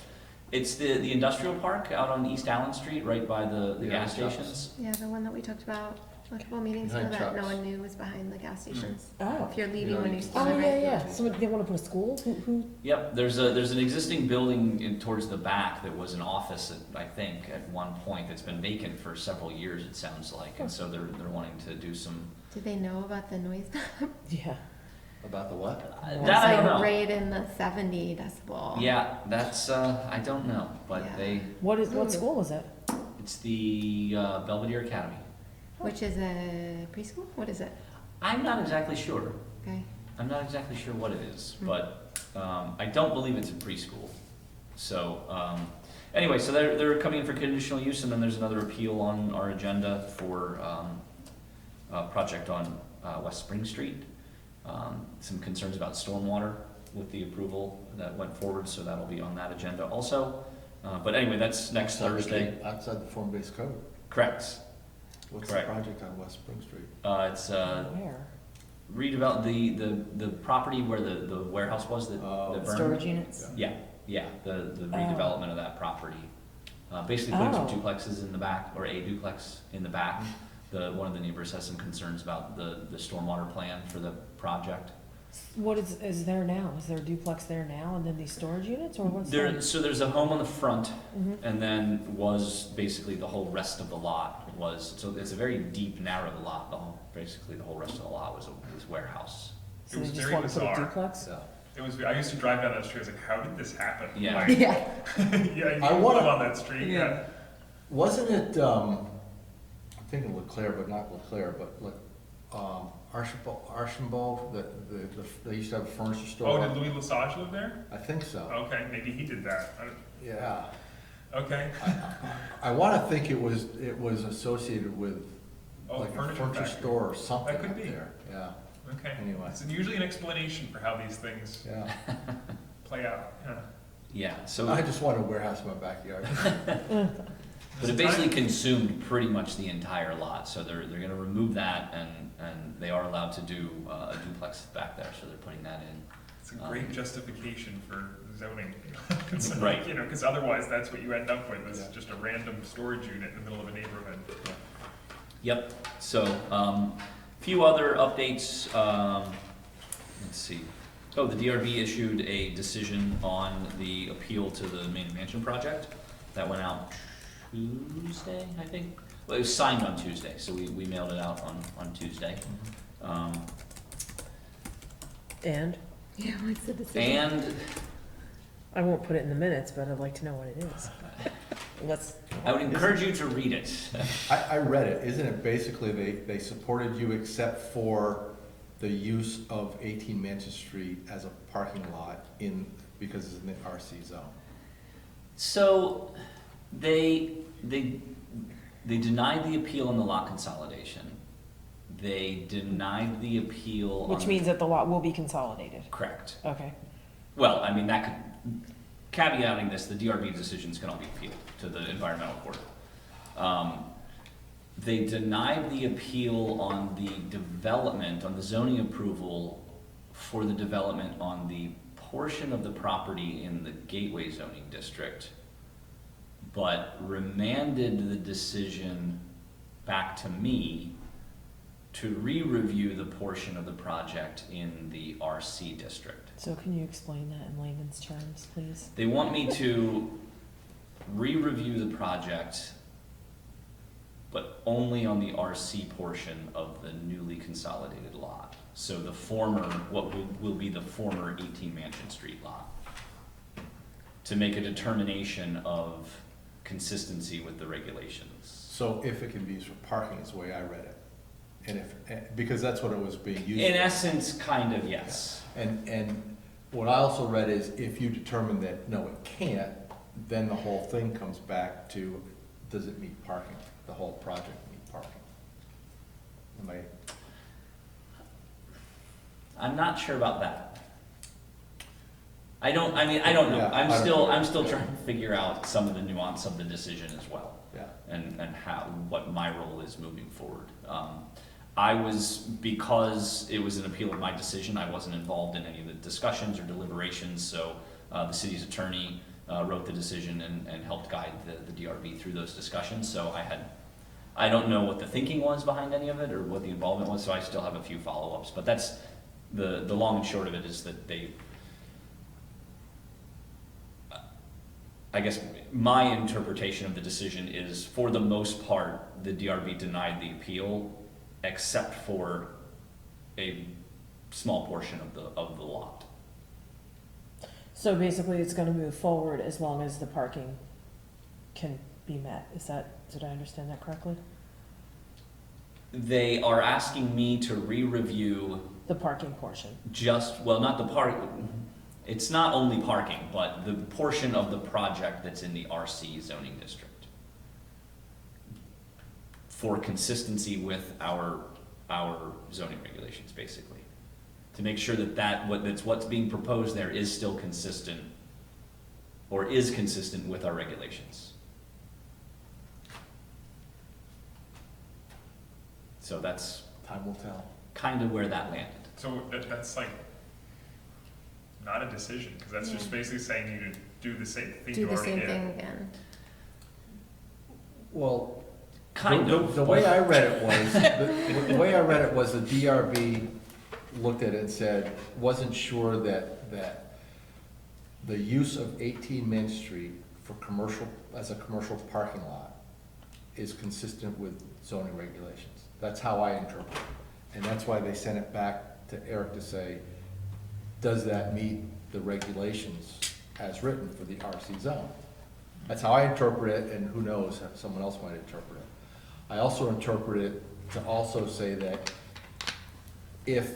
it's the industrial park out on East Allen Street, right by the Yeah, gas Chuck's. stations. Yeah, the one that we talked about a couple of meetings ago Behind that no Chuck's. one knew was behind the gas stations. Oh. If you're leaving Yeah. Winooski. Oh, right? yeah, yeah. So they want to put a school? Who? Yep, there's an existing building towards the back that was an office, I think, at one point, that's been vacant for several years, it sounds like, and so they're wanting to do some. Did they know about the noise? Yeah. About the what? That It's I like don't know. right in the 70 decibel. Yeah, that's I don't know, but Yeah. What school is it? it's the Belvedere Academy. Which is a preschool? What is it? I'm not exactly sure. Okay. I'm not exactly sure what it is, Hmm. but I don't believe it's a preschool. So anyway, so they're coming in for conditional use, and then there's another appeal on our agenda for a project on West Spring Street. Some concerns about stormwater with the approval that went forward, so that'll be on that agenda also. But anyway, that's next Thursday. Outside the form-based code. Correct. What's the Correct. project on West Spring Street? It's Where? redevelop the property where the warehouse was that burned. Storage units? Yeah, the redevelopment of that property. Basically putting some Oh. duplexes in the back, or a duplex in the back. One of the neighbors has some concerns about the stormwater plan for the project. What is there now? Is there a duplex there now and then these storage units, or what's that? So there's a home on the front, Mhm. and then was basically the whole rest of the lot so it's a very deep, narrow lot. Basically the whole rest of the lot was warehouse. So It was they just very want to put a bizarre. duplex? Yeah. It was, I used to drive down that street, I was like, how did this happen? Yeah. Like, Yeah. yeah, you I wanna- live on that street, yeah. Wasn't it, I'm thinking Leclerc, but not Leclerc, but like, Archambault, they used to have a furniture store. Oh, did Louis Lesage live there? I think so, Okay, maybe he did that. yeah. Okay. I wanna think it was associated with Oh, like a furniture furniture factory. store or something That could up be. there, yeah, Okay. Anyway. It's usually an explanation for how these things yeah. play out. Yeah. Yeah, so. I just want a warehouse in my backyard. But it basically consumed pretty much the entire lot, so they're gonna remove that, and they are allowed to do a duplex back there, so they're putting that in. It's a great justification for zoning. Right. You know, because otherwise that's what you end up with, is Yeah. just a random storage unit in the middle of a neighborhood. Yep, so, few other updates, let's see. Oh, the DRB issued a decision on the appeal to the main mansion project. That went out Tuesday, I think. Well, it was signed on Tuesday, so we mailed it out on Tuesday. And Yeah, what's the decision? And I won't put it in the minutes, but I'd like to know what it is. Let's, I would encourage you to read it. I read it. Isn't it basically they supported you except for the use of 18 Manchester Street as a parking lot because it's in the RC zone? So, they denied the appeal on the lot consolidation. They denied the appeal on. which means that the lot will be consolidated. Correct. Okay. Well, I mean, that could, caveating this, the DRB decisions can all be appealed to the environmental court. They denied the appeal on the development, on the zoning approval for the development on the portion of the property in the Gateway zoning district, but remanded the decision back to me to re-review the portion of the project in the RC district. So can you explain that in layman's terms, please? They want me to re-review the project, but only on the RC portion of the newly consolidated lot. So the former, what will be the former 18 Mansion Street lot. To make a determination of consistency with the regulations. So if it can be used for parking is the way I read it. Because that's what it was being used In for. essence, kind of, yes. And what I also read is if you determine that, no, it can't, then the whole thing comes back to, does it meet parking? The whole project meet parking? I'm not sure about that. I don't know. Yeah, I don't know. I'm still trying to figure out some of the nuance of the decision as well. Yeah. And what my role is moving forward. Because it was an appeal of my decision, I wasn't involved in any of the discussions or deliberations, so the city's attorney wrote the decision and helped guide the DRB through those discussions, so I don't know what the thinking was behind any of it or what the involvement was, so I still have a few follow-ups, but that's, the long and short of it is that I guess my interpretation of the decision is, for the most part, the DRB denied the appeal, except for a small portion of the lot. So basically, it's gonna move forward as long as the parking can be met. Did I understand that correctly? They are asking me to re-review The parking portion. not the park, it's not only parking, but the portion of the project that's in the RC zoning district. For consistency with our zoning regulations, basically. To make sure that what's being proposed there is still consistent, or is consistent with our regulations. So that's Time will tell. kind of where that landed. So that's like, not a decision, because that's just basically saying you to do the same thing Do you the already same did. thing again. Well, Kind of. The way I read it was, the way I read it was the DRB looked at it and said, wasn't sure that the use of 18 Main Street for as a commercial parking lot is consistent with zoning regulations. That's how I interpret it. And that's why they sent it back to Eric to say, does that meet the regulations as written for the RC zone? That's how I interpret it, and who knows, someone else might interpret it. I also interpret it to also say that if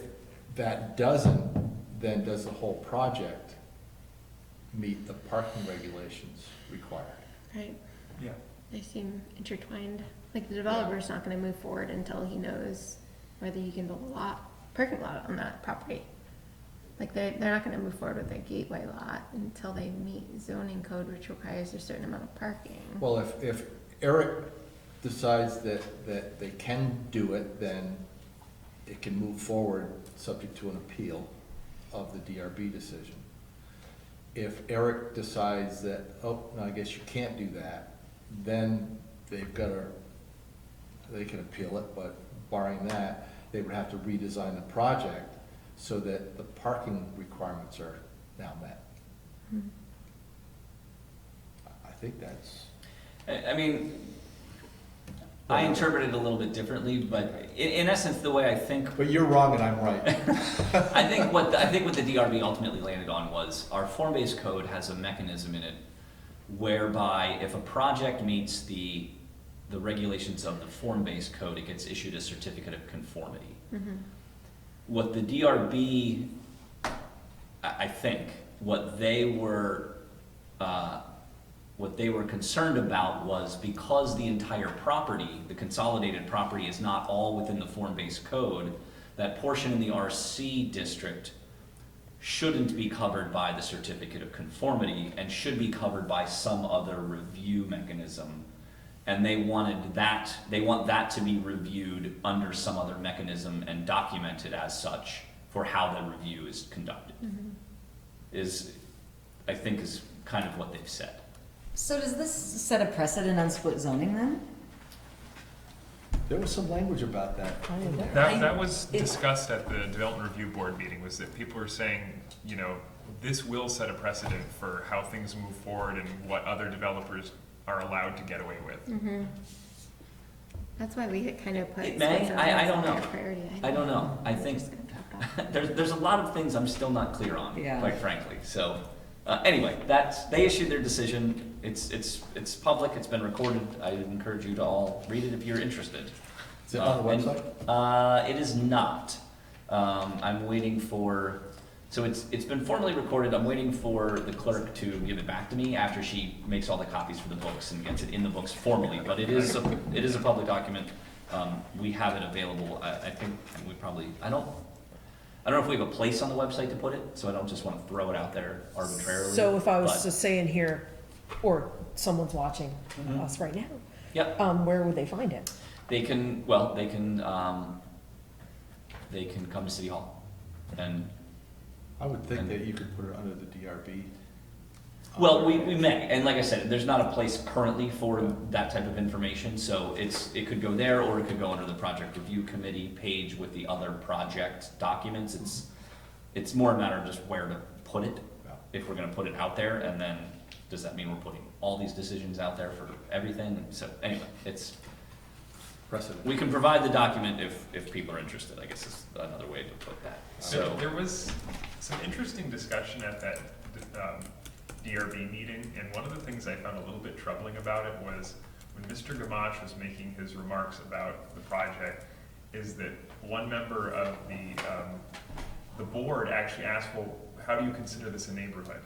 that doesn't, then does the whole project meet the parking regulations required? Right, Yeah. they seem intertwined. Like the developer's not gonna move forward until he knows whether he can build a parking lot on that property. Like they're not gonna move forward with their gateway lot until they meet zoning code, which requires a certain amount of parking. Well, Eric decides that they can do it, then it can move forward, subject to an appeal of the DRB decision. If Eric decides that, oh, no, I guess you can't do that, then they can appeal it, but barring that, they would have to redesign the project so that the parking requirements are now met. I think that's, I mean, I interpret it a little bit differently, but in essence, the way I think, but you're wrong and I'm right. I think what the DRB ultimately landed on was our form-based code has a mechanism in it whereby if a project meets the regulations of the form-based code, it gets issued a certificate of conformity. What the DRB, I think, what they were concerned about was because the entire property, the consolidated property, is not all within the form-based code, that portion in the RC district shouldn't be covered by the certificate of conformity and should be covered by some other review mechanism. And they want that to be reviewed under some other mechanism and documented as such for how the review is conducted. I think is kind of what they've said. So does this set a precedent on split zoning then? There was some language about that. That was discussed at the Development Review Board meeting, was that people were saying, you know, this will set a precedent for how things move forward and what other developers are allowed to get away with. That's why we had kind of put. It may. I don't know. Priority. I don't know. I think there's a lot of things I'm still not clear on, Yeah. quite frankly. So anyway, they issued their decision. It's public. It's been recorded. I encourage you to all read it if you're interested. Is it on the website? It is not. I'm waiting for. So it's been formally recorded. I'm waiting for the clerk to give it back to me after she makes all the copies for the books and gets it in the books formally. But it is a public document. We have it available. I think we probably. I don't know if we have a place on the website to put it, so I don't just want to throw it out there arbitrarily. So if I was but- to say in here, or someone's watching us right now, Yep. where would they find it? They can come to City Hall, and I would think that you could put it under the DRB. well, we may, and like I said, there's not a place currently for that type of information, so it could go there, or it could go under the project review committee page with the other project documents. It's more a matter of just where to put it, if we're gonna put it out there, and then does that mean we're putting all these decisions out there for everything? So anyway, it's. Precedent. We can provide the document if people are interested, I guess is another way to put that. So There was some interesting discussion at that DRB meeting, and one of the things I found a little bit troubling about it was when Mr. Gamache was making his remarks about the project, is that one member of the board actually asked, well, how do you consider this a neighborhood?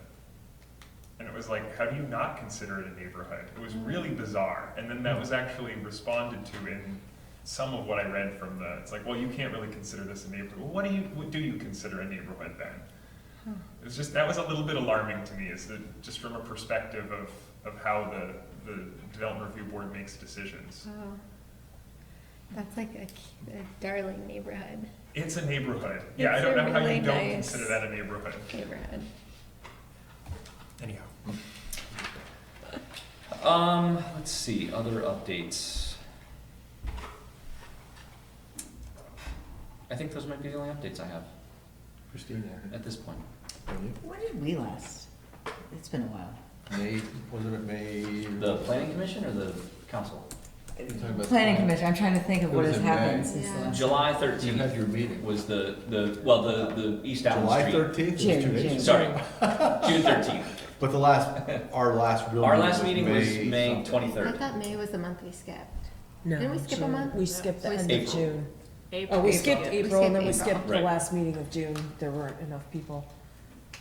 And it was like, how do you not consider it a neighborhood? It was really bizarre. And then that was actually responded to in some of what I read from it's like, well, you can't really consider this a neighborhood. Well, what do you consider a neighborhood then? It was just, that was a little bit alarming to me, is that just from a perspective of how the Development Review Board makes decisions. Oh, that's like a darling neighborhood. It's a neighborhood. Yeah, I It's don't a know how really you don't nice consider that a neighborhood. Neighborhood. Anyhow. let's see, other updates. I think those might be the only updates I have Christine, at this point. When did we last? It's been a while. May, wasn't it May? The planning commission or the council? You're talking about Planning the- commission, I'm trying to think of It what was has in happened May. since Yeah. then. July You 13th had your meeting. was the East Allen July Street. 13th? It June, was 2 days. June. Sorry, June 13th. But our last real. Our last meeting was May something. 23rd. I thought May was the month we skipped. No, Didn't we skip a June. month? We skipped the We end of skipped June. April. Oh, we skipped We April, and then we skipped skipped the Right. last meeting of June. There weren't enough people.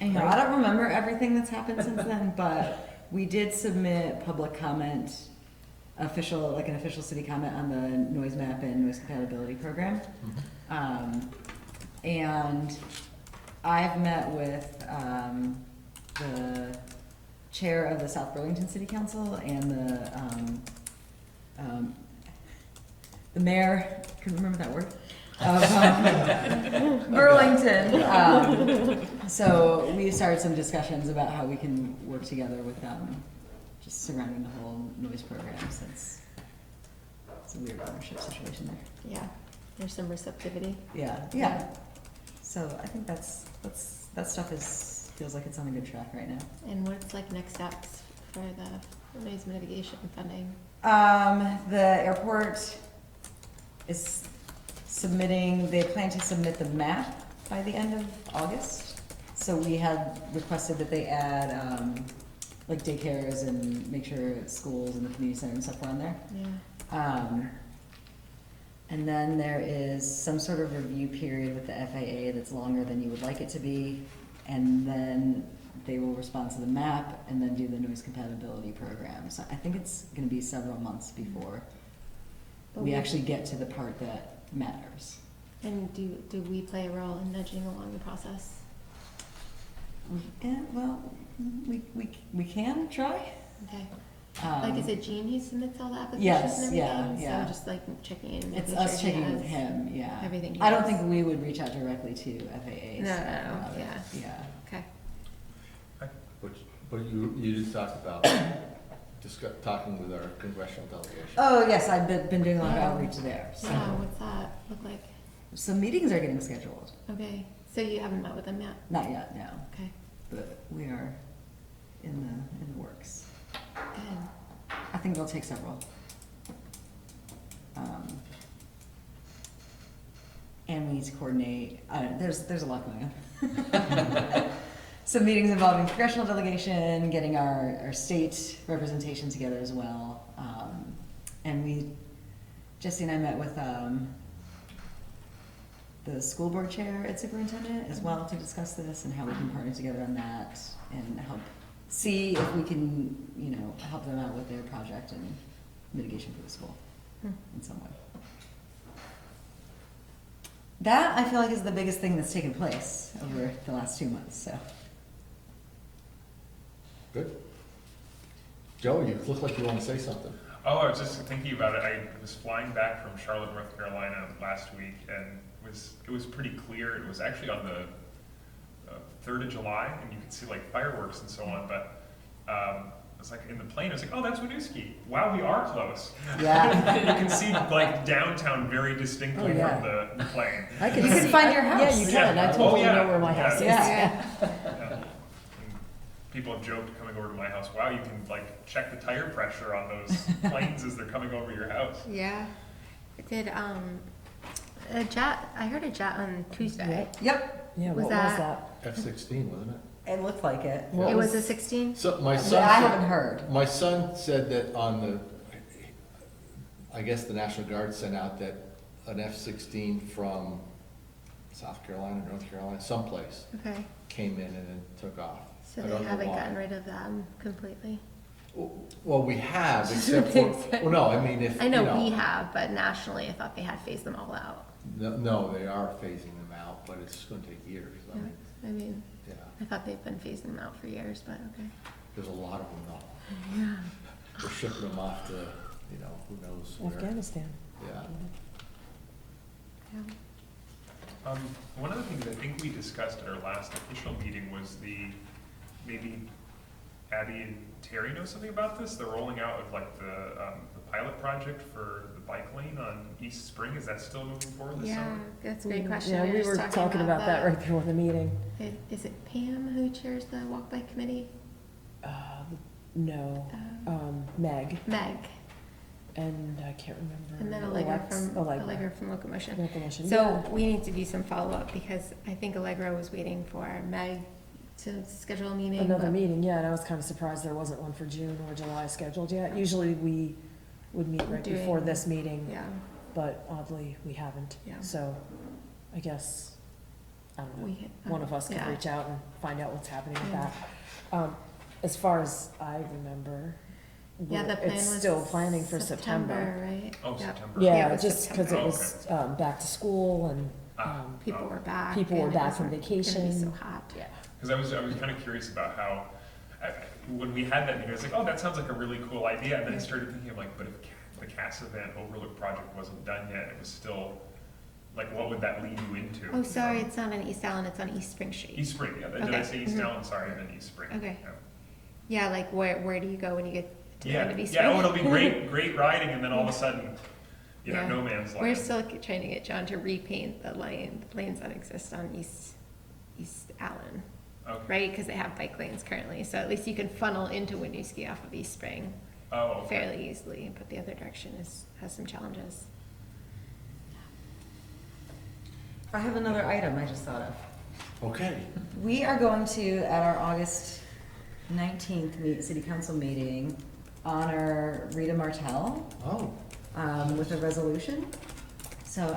Anyhow, I don't remember everything that's happened since then, but we did submit public comment, an official city comment on the noise map and noise compatibility program. And I've met with, the chair of the South Burlington City Council and the the mayor, can remember that word? Of Burlington. So we started some discussions about how we can work together with just surrounding the whole noise program, since it's a weird ownership situation there. Yeah, there's some receptivity. Yeah. So I think that stuff feels like it's on a good track right now. And what's like next steps for the noise mitigation funding? The airport is they plan to submit the map by the end of August. So we had requested that they add, like daycares and make sure schools and the community center and stuff were on there. Yeah. And then there is some sort of review period with the FAA that's longer than you would like it to be. And then they will respond to the map and then do the noise compatibility program. So I think it's gonna be several months before we actually get to the part that matters. And do we play a role in nudging along the process? Yeah, well, we can try. Okay. Like, is it Gene who submits all the applications Yes, and yeah, everything? yeah. So just like checking in. It's making us sure he checking with has him, yeah. everything he I don't has. think we would reach out directly to FAA. No, about it. yeah. Yeah. Okay. But you just talked about talking with our congressional delegation. Oh, yes, I've been doing a lot of outreach there, so. Yeah, what's that look like? Some meetings are getting scheduled. Okay, so you haven't met with them yet? Not yet, no, Okay, but we are in the works. good. I think they'll take several. And we need to coordinate, there's a lot going on. Some meetings involving congressional delegation, getting our state representation together as well. And Jesse and I met with the school board chair at superintendent as well to discuss this and how we can partner together on that and help see if we can, help them out with their project and mitigation for the school in some way. That, I feel like, is the biggest thing that's taken place over the last 2 months, so. Good. Joe, you look like you want to say something. Oh, I was just thinking about it. I was flying back from Charlotte, North Carolina last week, and it was pretty clear. It was actually on the 3rd of July, and you could see like fireworks and so on. But it was like in the plane. I was like, "Oh, that's Winooski. Wow, we are close." Yeah. You can see like downtown very distinctly Yeah. from the plane. You can find your house. Yeah, you can. Yeah. I totally Oh, yeah. know where my house is. Yeah. Yeah. And people have joked coming over to my house, wow, you can like check the tire pressure on those planes as they're coming over your house. Yeah. Did, a jet, I heard a jet on Tuesday. Yep, Yeah, Was what was that- that? F-16, wasn't it? it looked like it. What It was a was- 16? So But I haven't heard. My son said that I guess the National Guard sent out that an F-16 from South Carolina, North Carolina, someplace, Okay, came in and then took off. so I they don't know haven't why. gotten rid of them completely? Well, we have, except for, well, no, I mean, if, I you know know. we have, but nationally, I thought they had phased them all out. No, they are phasing them out, but it's gonna take years. I Yeah, mean, I mean, yeah, I thought they've been phasing them out for years, but okay. there's a lot of them though. Yeah. We're shipping them off to, who knows where. Afghanistan. Yeah. Yeah. One of the things I think we discussed at our last official meeting was maybe Abby and Terry know something about this. They're rolling out of like the pilot project for the bike lane on East Spring. Is that still moving forward this Yeah, summer? that's a great question. Yeah, we just were talking about that right before the meeting. Is it Pam who chairs the walk bike committee? No, Meg, Meg, and I can't remember. and then Allegra Allegra. from Locomotion. Locomotion, So yeah. we need to do some follow-up because I think Allegra was waiting for Meg to schedule a meeting. Another but- meeting, yeah, and I was kind of surprised there wasn't one for June or July scheduled yet. Usually we would meet right before Doing- this meeting, Yeah, but oddly, we haven't. Yeah. So I guess, I don't know, we. one of us could yeah. reach out and find out what's happening with Yeah. that. As far as I remember, Yeah, the plan it's was still planning for September. Right? Oh, Yep. September. Yeah, it Yeah, was just because it September. was back to school and Ah. People were back. people were and it back was from gonna be vacation. so hot. Yeah. Because I was kind of curious about how, when we had that meeting, I was like, oh, that sounds like a really cool idea. And then I started thinking, I'm like, but if the Cass Event Overlook project wasn't done yet, it was still, like, what would that lead you into? Oh, sorry, it's not on East Allen, it's on East Spring Street. East Spring, yeah, did I Okay. say East Mhm. Allen? Sorry, I meant East Spring. Okay. Yeah. Yeah, like where do you go when you get to the end of East Spring? Yeah, oh, it'll be great riding, and then all of a sudden, Yeah. no man's land. We're still trying to get John to repaint the lanes that exist on East Allen, Okay. right? Because they have bike lanes currently, so at least you can funnel into Winooski off of East Spring Oh, okay. fairly easily, but the other direction has some challenges. I have another item I just thought of. Okay. We are going to, at our August 19th city council meeting, honor Rita Martell Oh, with a resolution. So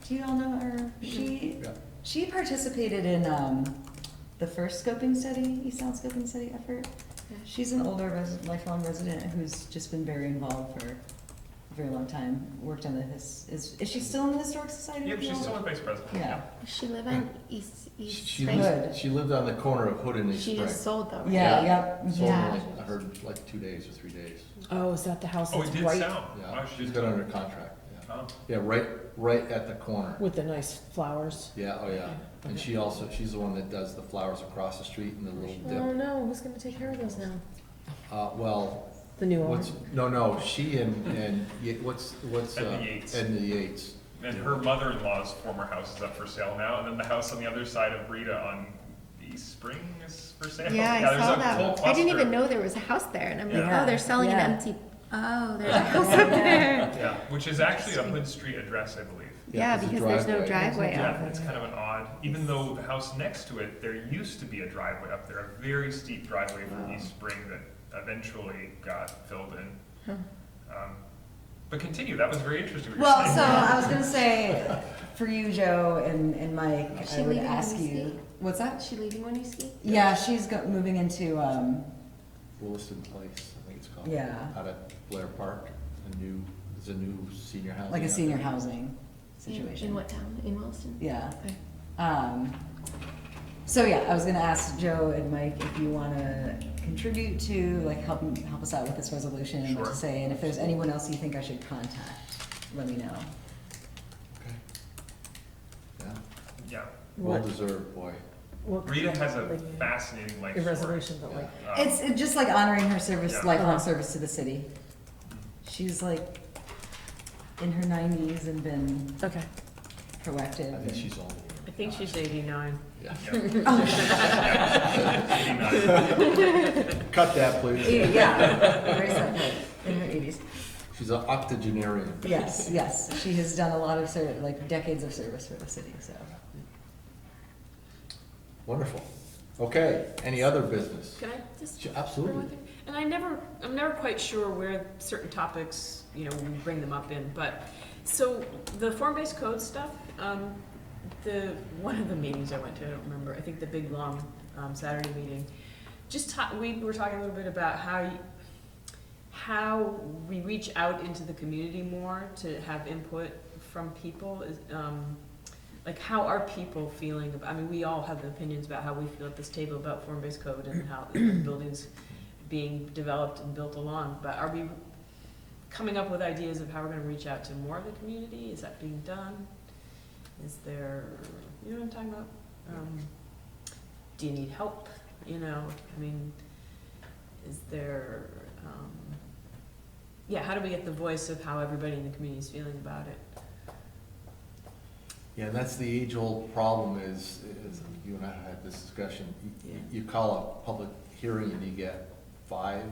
do you all know her? yeah. She participated in the first scoping study, East Sound scoping study effort. Yeah. She's an older lifelong resident who's just been very involved for a very long time. Worked on is she still in the Historic Society? Yep, of she's Yale? still a vice president. Yeah. Does she live on East She Spring? she lived on the corner of Hood and East She Spring. just sold though, right? Yeah, yep. So Yeah. I heard like 2 days or 3 days. Oh, is that the house Oh, it that's did right sound. Yeah, Wow, she's got under contract, yeah. Oh, Yeah, right at the corner. with the nice flowers? Yeah, oh yeah. And she's the one that does the flowers across the street and the little Oh, dip. no, who's gonna take care of those now? Well, The new owner? no, she and what's, Edna Yates. Edna Yates. And her mother-in-law's former house is up for sale now, and then the house on the other side of Rita on East Spring is for sale. Yeah, I there's saw a that. whole I didn't cluster. even know there was a house there, and I'm like, Yeah. oh, they're selling an Yeah. empty, oh, there's a house up there. Yeah, which is actually a Hood Street address, I believe. Yeah, there's a because there's no driveway Yeah, up. it's kind of an odd, even though the house next to it, there used to be a driveway up there, a very steep driveway from East Spring that eventually got filled in. But continue, that was very interesting what you're Well, saying. so I was gonna say, for you, Joe and Mike, Is she I would leaving ask Winooski? you, what's that? Is she leaving Winooski? Yeah, she's moving into, Williston Place, I think it's called. Yeah. Out at Blair Park, there's a new senior housing. like a out senior there. housing situation. In what town? In Williston? Yeah. Okay. So yeah, I was gonna ask Joe and Mike if you wanna contribute to, like, help us out with this resolution and what to Sure. say, and if there's anyone else you think I should contact, let me know. Okay. Yeah, Yeah, well What- deserved, boy. what- Rita has a like, fascinating life A story. resolution, but like, It's just like honoring her service, Yeah. lifelong Uh-huh. service to the city. She's like in her 90s and been okay. proactive. I think she's only. I think she's 89. Yeah. Yeah. Cut that, please. Yeah, very simple, in her 80s. She's an octogenarian. Yes, yes, she has done a lot of decades of service for the city, so. Wonderful. Okay, any other business? Can I just? Sure, for absolutely. one thing? And I'm never quite sure where certain topics, we bring them up in, but, so, the form-based code stuff, one of the meetings I went to, I don't remember, I think the big, long, Saturday meeting, we were talking a little bit about how we reach out into the community more to have input from people, like, how are people feeling we all have opinions about how we feel at this table about form-based code and how the buildings being developed and built along, but are we coming up with ideas of how we're gonna reach out to more of the community? Is that being done? Is there, you know what I'm talking about? Do you need help? Is there, how do we get the voice of how everybody in the community is feeling about it? Yeah, and that's the age-old problem is you and I had this discussion. Yeah. You call a public hearing and you get 5,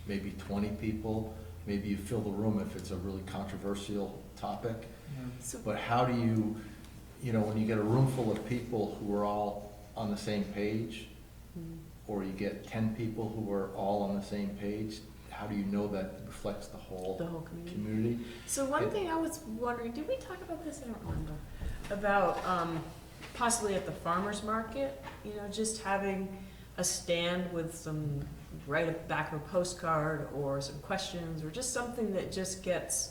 maybe 20 people. Maybe you fill the room if it's a really controversial topic. So, But how do you, when you get a room full of people who are all on the same page, or you get 10 people who are all on the same page, how do you know that reflects the whole community? So one thing I was wondering, did we talk about this? I don't remember. About possibly at the farmer's market, just having a stand with some, right at the back of a postcard or some questions or just something that just gets,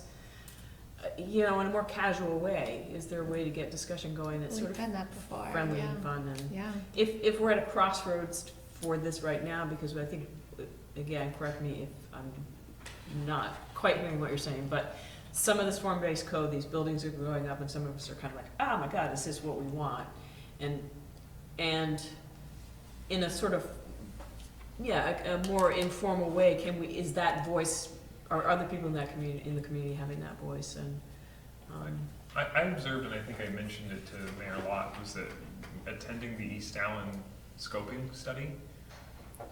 in a more casual way. Is there a way to get discussion going that's sort We've of done that before. friendly yeah. and fun? And Yeah. if we're at a crossroads for this right now, because I think, again, correct me if I'm not quite hearing what you're saying, but some of this form-based code, these buildings are going up, and some of us are kind of like, oh my God, is this what we want? And in a sort of, a more informal way, is that voice, are other people in that community, in the community having that voice? And, I observed, and I think I mentioned it to Mayor Lott, was that attending the East Allen scoping study,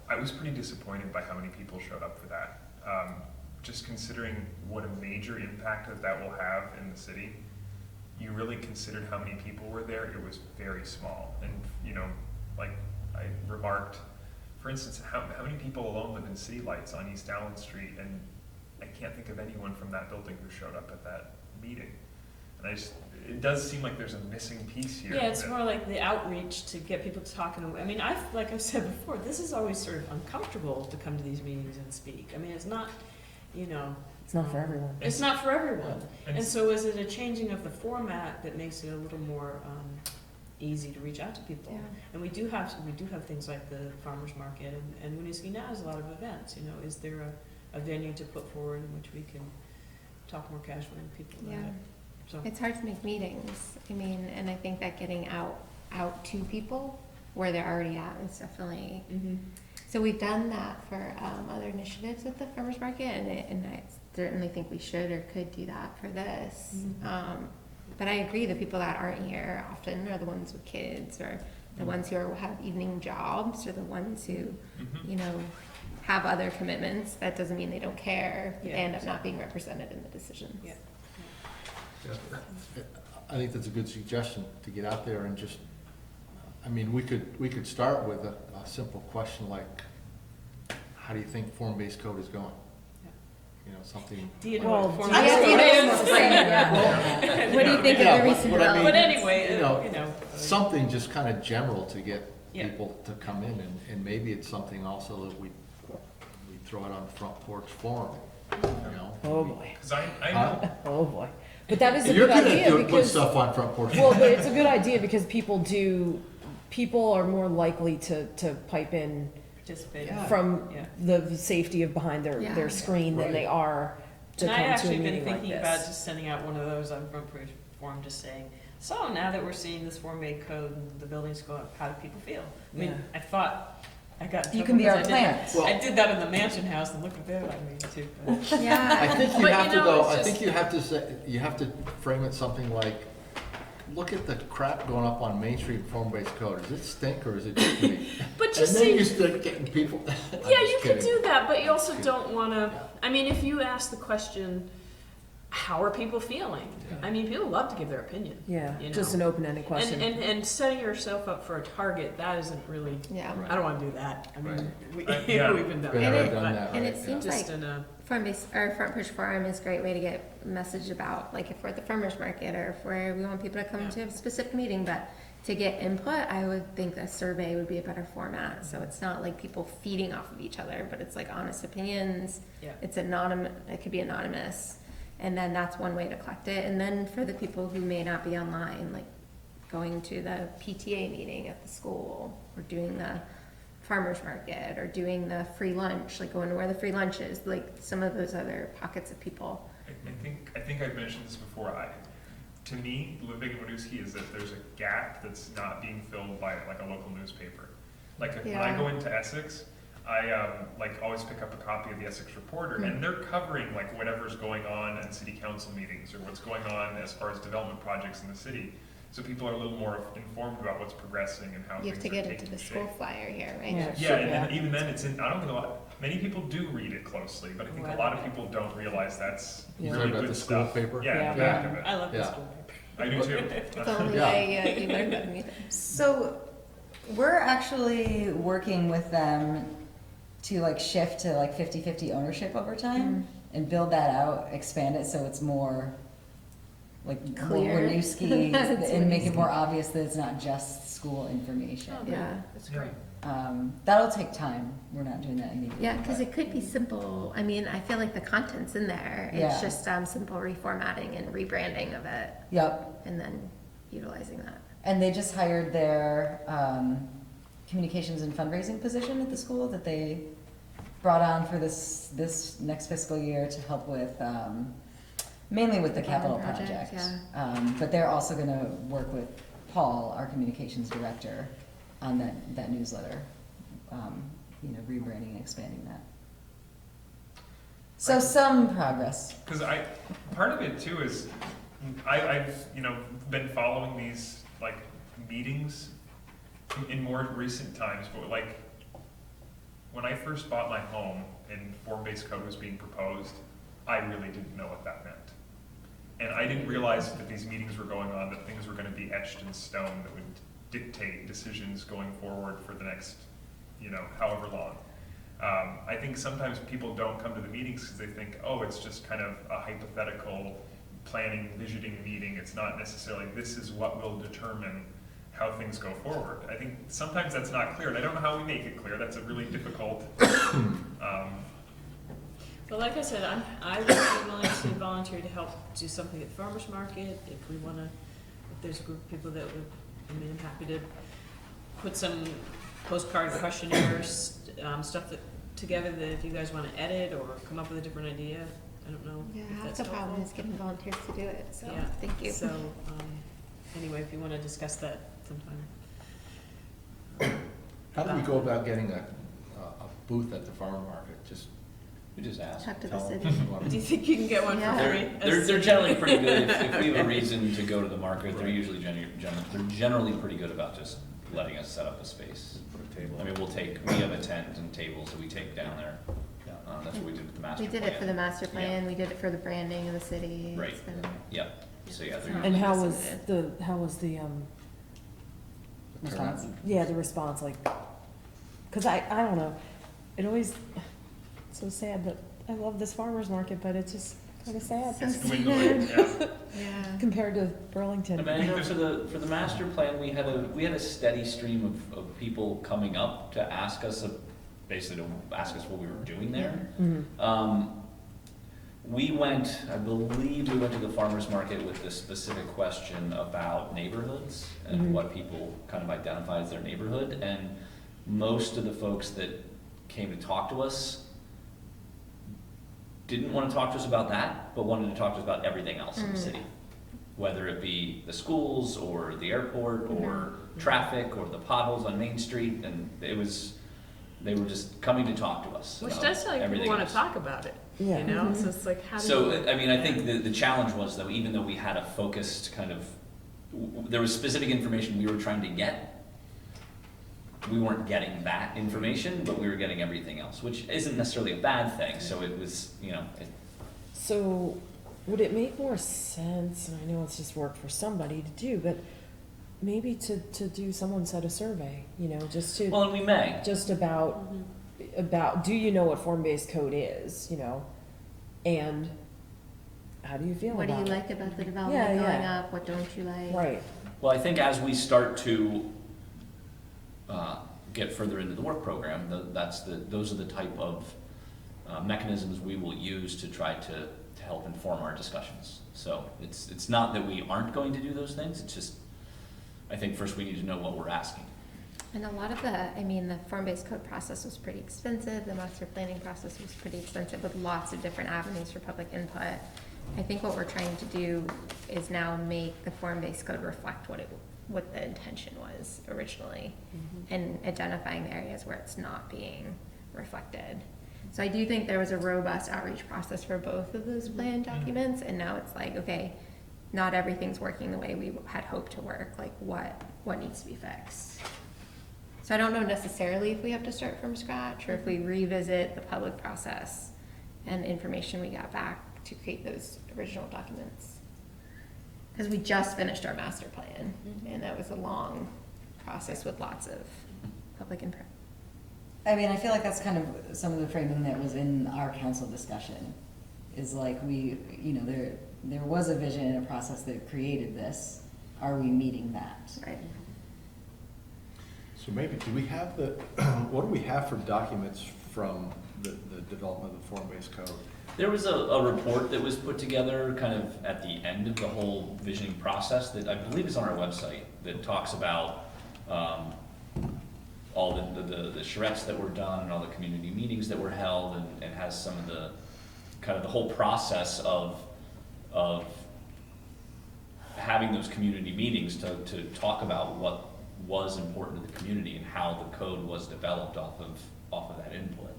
I was pretty disappointed by how many people showed up for that. Just considering what a major impact that will have in the city, you really considered how many people were there, it was very small. And, like I remarked, for instance, how many people alone live in City Lights on East Allen Street, and I can't think of anyone from that building who showed up at that meeting. And it does seem like there's a missing piece here. yeah, it's more like the outreach to get people talking. I mean, like I've said before, this is always sort of uncomfortable to come to these meetings and speak. I mean, it's not, It's not for everyone. It's not for everyone. And And so is it a changing of the format that makes it a little more easy to reach out to people? Yeah. And we do have things like the farmer's market, and Winooski now has a lot of events. Is there a venue to put forward in which we can talk more casually with people about Yeah. it? So, It's hard to make meetings, and I think that getting out to people where they're already at is definitely, mhm. so we've done that for other initiatives at the farmer's market, and I certainly think we should or could do that for this. Mhm. But I agree, the people that aren't here often are the ones with kids, or the ones who have evening jobs, or the ones who, Mhm. have other commitments. That doesn't mean they don't care, but they Yeah, end up not being represented in the decisions. Yeah. I think that's a good suggestion, to get out there and just, we could start with a simple question like, how do you think form-based code is going? Something. Do you know Well, what form I guess you is? know what do you think Yeah, of the but- recent but I mean- But developments? anyway, Something just kind of general to get Yeah. people to come in, and maybe it's something also that we throw it on the front porch forum, Oh, boy. Because I know, Oh, boy. But that is a You're good gonna idea put because, stuff on front porch. well, but it's a good idea because people are more likely to pipe in participate. Yeah. from Yeah. the safety of behind Yeah. their screen than they are to And I come to a actually been meeting like thinking about this. just sending out one of those on front porch forum, just saying, so now that we're seeing this form-based code and the buildings go up, how do people feel? I mean, Yeah. I thought, I got in You trouble can be our because I did that. plant. I did that in the mansion house and look at that, I mean, too. but- Yeah. I think you But, have you to know, go, it's I just- think you have to say, you have to frame it something like, look at the crap going up on Main Street in form-based code. Does it stink or is it just me? But And just then you see, start getting people. I'm yeah, just you could kidding. do that, but you also don't wanna, I mean, if you ask the question, how are people feeling? Yeah. I mean, people love to give their opinion. Yeah, you just know. an open-ended question. And setting yourself up for a target, that isn't really, Yeah. I don't wanna do that. I mean, Yeah. we've been down Been And there, it- done that, and right, it yeah. seems just like in a, front push forum is a great way to get a message about, like, if we're at the farmer's market, or if we want people to come Yeah. to a specific meeting, but to get input, I would think a survey would be a better format, so it's not like people feeding off of each other, but it's like honest opinions. yeah. It's anonymous, it could be anonymous, and then that's one way to collect it. And then for the people who may not be online, like going to the PTA meeting at the school, or doing the farmer's market, or doing the free lunch, like going to where the free lunch is, like some of those other pockets of people. I think I've mentioned this before. To me, living in Winooski is that there's a gap that's not being filled by like a local newspaper. Like when I Yeah. go into Essex, I always pick up a copy of the Essex Reporter, and they're covering like whatever's going on in city council meetings or what's going on as far as development projects in the city. So people are a little more informed about what's progressing and how You have things to are get taking into the shape. school flyer here, right? Yeah. Yeah, and then, even then, it's in. I don't think many people do read it closely, but I think a lot of Right. people don't realize that's Yeah. really Talking about good the school stuff. paper? Yeah, Yeah. the back of it. I love this Yeah. one. I do too. It's the only Yeah. way you learn about anything. So we're actually working with them to like shift to like 50-50 ownership over time and build that out, expand it so it's more like Clear. Winooski It's and make it Winooski. more obvious that it's not just school information. Oh, Yeah. That's Yeah. great. That'll take time. We're not doing that immediately. Yeah, because but- it could be simple. I mean, I feel like the content's in there. Yeah. It's just simple reformatting and rebranding of it, Yep. and then utilizing that. And they just hired their communications and fundraising position at the school that they brought on for this next fiscal year to help with, mainly with the capital Project, project. But they're also gonna work with Paul, our communications director, on that newsletter, rebranding and expanding that. So some progress. Because part of it too is, I've, been following these, like, meetings in more recent times, but like, when I first bought my home and form-based code was being proposed, I really didn't know what that meant. And I didn't realize that these meetings were going on, that things were gonna be etched in stone that would dictate decisions going forward for the next, however long. I think sometimes people don't come to the meetings because they think, oh, it's just kind of a hypothetical planning, visioning meeting. It's not necessarily, this is what will determine how things go forward. I think sometimes that's not clear, and I don't know how we make it clear. That's a really difficult, Well, like I said, I would be willing to volunteer to help do something at the farmer's market, if we wanna, if there's a group of people that would, I'm happy to put some postcard questionnaires, stuff together that if you guys wanna edit or come up with a different idea, I don't know Yeah, if half that's the problem helpful. is getting volunteers to do it, so Yeah. thank you. So, anyway, if you wanna discuss that sometime. How do we go about getting a booth at the farm market? We just ask. Talk to the tell them city. if you want Do you think you can get one for Yeah. free? They're generally pretty good. If we have a reason to go to the market, they're usually they're generally pretty good about just letting us set up a space. Put a table. I mean, we have a tent and tables that we take down there. That's what we did with the master We plan. did it for the master plan, we did it for the branding of the city. It's Right. been- Yep, so yeah, they're And usually, how was the, Response? yeah, the response, like, cause I don't know, it always, it's so sad, but I love this farmer's market, but it's just kinda sad it's dwindling, yeah. Yeah. compared to I Burlington. mean, I know for the master plan, we had a steady stream of people coming up to ask us, basically to ask us what we were doing there. Mhm. I believe we went to the farmer's market with this specific question about neighborhoods and Mhm. what people kind of identify as their neighborhood. And most of the folks that came to talk to us didn't want to talk to us about that, but wanted to talk to us about everything else in the city. Whether it be the schools or the airport or traffic or the potholes on Main Street. And they were just coming to talk to us Which about does tell you people everything wanna else. talk about it, Yeah. you know, so it's like, how do you? So, I mean, I think the challenge was, though, even though we had a focused kind of, there was specific information we were trying to get, we weren't getting that information, but we were getting everything else, which isn't necessarily a bad thing, so it was, So, would it make more sense, and I know it's just work for somebody to do, but maybe to do, someone said a survey, just to, well, and we may. just about, do you know what form-based code is, and how do you feel What about it? do you like about the Yeah, development going yeah. up, what don't you like? Right, Well, I think as we start to get further into the work program, those are the type of mechanisms we will use to try to help inform our discussions. So it's not that we aren't going to do those things, it's just, I think first we need to know what we're asking. And a lot of the form-based code process was pretty expensive, the master planning process was pretty expensive with lots of different avenues for public input. I think what we're trying to do is now make the form-based code reflect what the intention was originally, and identifying the areas where it's not being reflected. So I do think there was a robust outreach process for both of those plan documents, and now it's like, okay, not everything's working the way we had hoped to work, like what needs to be fixed. So I don't know necessarily if we have to start from scratch, or if we revisit the public process and information we got back to create those original documents. Because we just finished our master plan, and that was a long process with lots of public input. I mean, I feel like that's kind of some of the framing that was in our council discussion, is like there was a vision and a process that created this. Are we meeting that? Right. So maybe, what do we have for documents from the development of the form-based code? There was a report that was put together kind of at the end of the whole visioning process that I believe is on our website, that talks about all the charrettes that were done and all the community meetings that were held, and has some of the, kind of the whole process of having those community meetings to talk about what was important to the community and how the code was developed off of that input.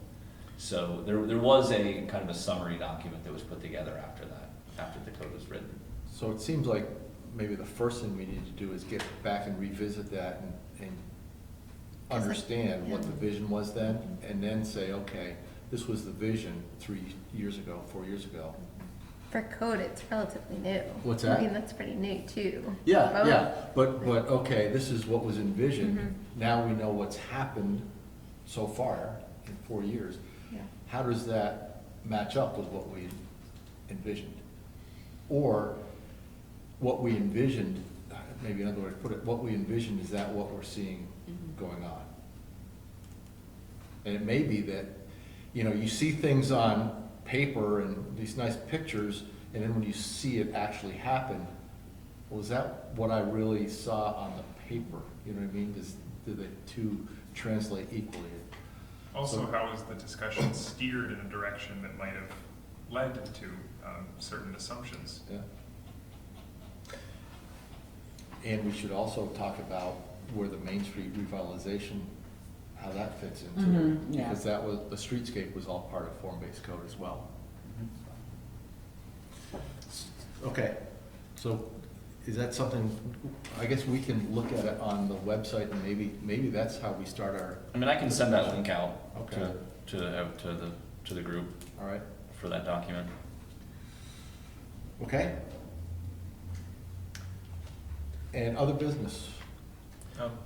So there was a kind of a summary document that was put together after that, after the code was written. So it seems like maybe the first thing we need to do is get back and revisit that and understand what the vision was then, and then say, okay, this was the vision 3 years ago, 4 years ago. For code, it's relatively new. What's that? I mean, that's pretty new too. Yeah, Both. yeah, but, okay, this is what was envisioned, Mhm. now we know what's happened so far in 4 years. Yeah. How does that match up with what we envisioned? Or what we envisioned, maybe another way to put it, what we envisioned, is that what we're seeing going on? And it may be that, you know, you see things on paper and these nice pictures, and then when you see it actually happen, well, is that what I really saw on the paper? You know what I mean? Do the two translate equally? Also, So- how was the discussion steered in a direction that might have led to certain assumptions? Yeah. And we should also talk about where the Main Street revitalization, how that fits into it. Mhm, yeah. Because that was, the streetscape was all part of form-based code as well. Okay, so is that something, I guess we can look at it on the website, and maybe that's how we start our, I mean, I can send that link out Okay. to the group all right? for that document. Okay? And other business? I don't know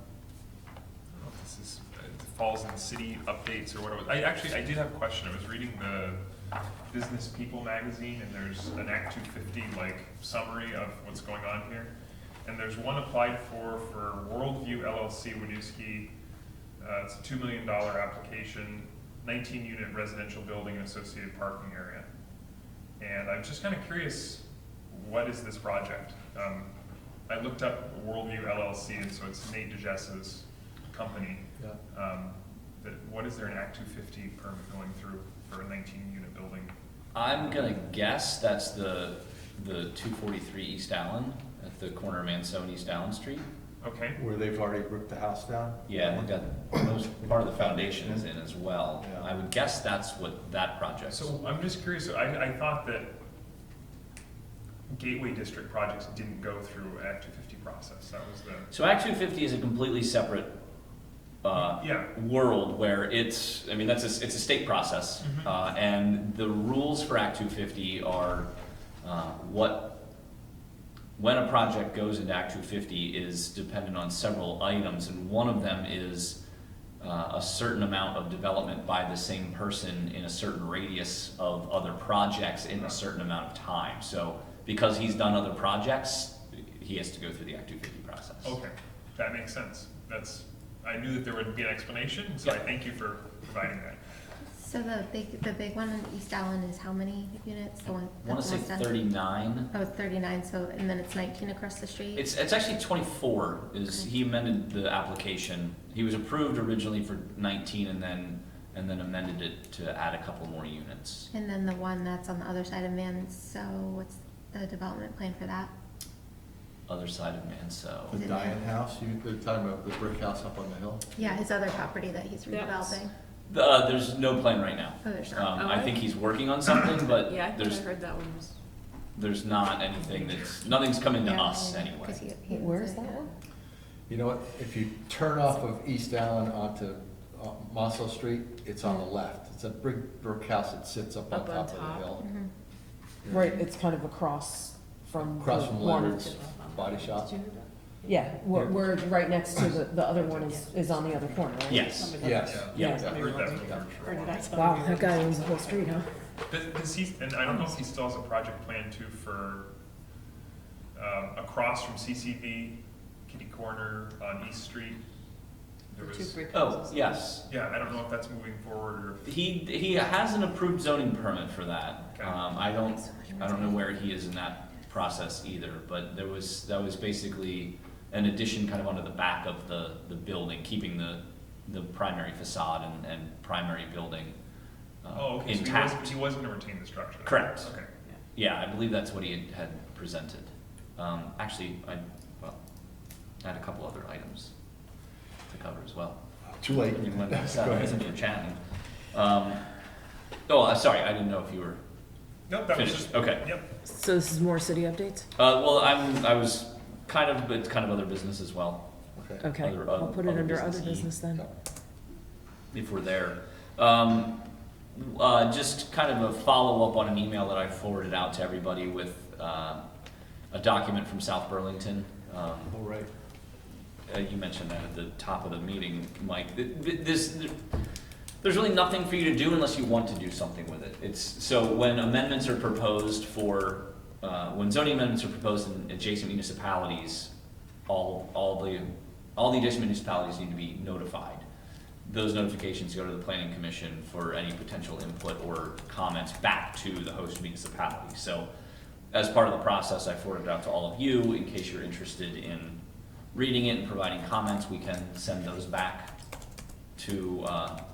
if this is, it falls in city updates or what it was. I did have a question. I was reading the Business People magazine, and there's an Act 250 like summary of what's going on here. And there's one applied for Worldview LLC, Winooski. It's a $2 million application, 19-unit residential building and associated parking area. And I'm just kind of curious, what is this project? I looked up Worldview LLC, and so it's Nate DeJess's company. Yeah. What is there an Act 250 permit going through for a 19-unit building? I'm gonna guess that's the 243 East Allen, at the corner of Mansell and East Allen Street. Okay, Where they've already ripped the house down? Yeah, they've got, part of the foundation is in as well. Yeah. I would guess that's what that project's. so I'm just curious, I thought that Gateway District projects didn't go through Act 250 process. That was the, So Act 250 is a completely separate yeah. world where it's, I mean, it's a state process. Mhm. And the rules for Act 250 are when a project goes into Act 250 is dependent on several items, and one of them is a certain amount of development by the same person in a certain radius of other projects in a certain amount of time. So because he's done other projects, he has to go through the Act 250 process. Okay, that makes sense. I knew that there would be an explanation, so I Yeah. thank you for providing that. So the big one in East Allen is how many units? The one. I want to say that's done? 39. Oh, it's 39, so, and then it's 19 across the street? It's actually 24, is, he amended the application. He was approved originally for 19 and then amended it to add a couple more units. And then the one that's on the other side of Manso, what's the development plan for that? Other side of Manso. The Diane House, they're talking about the brick house up on the hill? Yeah, his other property that he's That's- redeveloping. There's no plan right now. Oh, there's not. I think he's working on something, but Yeah, I think I there's, heard that one was. there's not anything nothing's coming to Yeah, us yeah, anyway. 'cause he Where owns is it, that yeah. one? You know what, if you turn off of East Allen onto Mosso Street, it's on the left. It's a brick house that sits up on Up on top of top. the hill. Mhm. Right, it's kind of across from. Across the from one- Leonard's Body Shop. Yeah, we're right next to the other one is on the other corner, right? Yes. Yes. Yeah. I've heard that from her for Or a did while. I tell Wow, you? that guy owns the whole street, huh? Does he, and I don't know if he still has a project plan too for, across from CCV, Kitty Corner on East Street. There The two was, brick Oh, houses. yes. yeah, I don't know if that's moving forward or if, He has an approved zoning permit for that. Okay. I don't know where he is in that process either, but that was basically an addition kind of onto the back of the building, keeping the the primary facade and primary building Oh, okay, intact. so he was gonna retain the structure? Correct. Okay. Yeah, I believe that's what he had presented. Actually, I had a couple other items to cover as well. Too late. You went, Go ahead. since we're chatting. Sorry, I didn't know if you were Nope, that was finished. just, Okay. yep. So this is more city updates? Well, I was it's kind of other business as well, Okay. Okay, Other- I'll put it other under other business-y. business then. if we're there. Just kind of a follow-up on an email that I forwarded out to everybody with a document from South Burlington. All right. You mentioned that at the top of the meeting, Mike. There's really nothing for you to do unless you want to do something with it. So when amendments are proposed when zoning amendments are proposed in adjacent municipalities, all the adjacent municipalities need to be notified. Those notifications go to the planning commission for any potential input or comments back to the host municipality. So as part of the process, I forwarded it out to all of you in case you're interested in reading it and providing comments. We can send those back to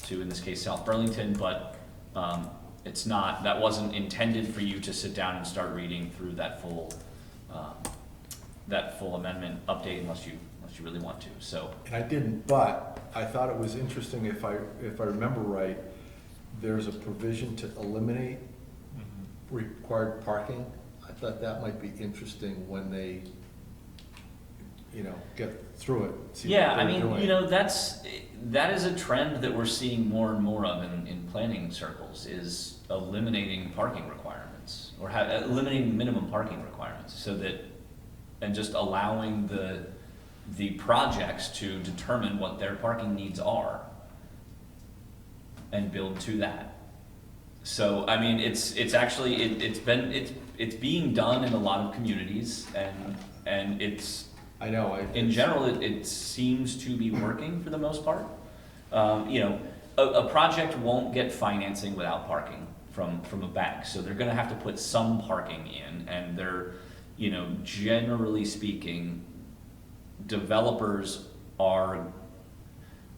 in this case, South Burlington, but that wasn't intended for you to sit down and start reading through that full amendment update unless you really want to, so. And I didn't, but I thought it was interesting, if I remember right, there's a provision to eliminate required parking. I thought that might be interesting when they, get through it. See what Yeah, I they're mean, doing. that is a trend that we're seeing more and more of in planning circles, is eliminating parking requirements, or eliminating minimum parking requirements, so that, and just allowing the projects to determine what their parking needs are and build to that. So, I mean, it's being done in a lot of communities, and it's, I know. in general, it seems to be working for the most part. A project won't get financing without parking from a bank, so they're gonna have to put some parking in, and they're, generally speaking, developers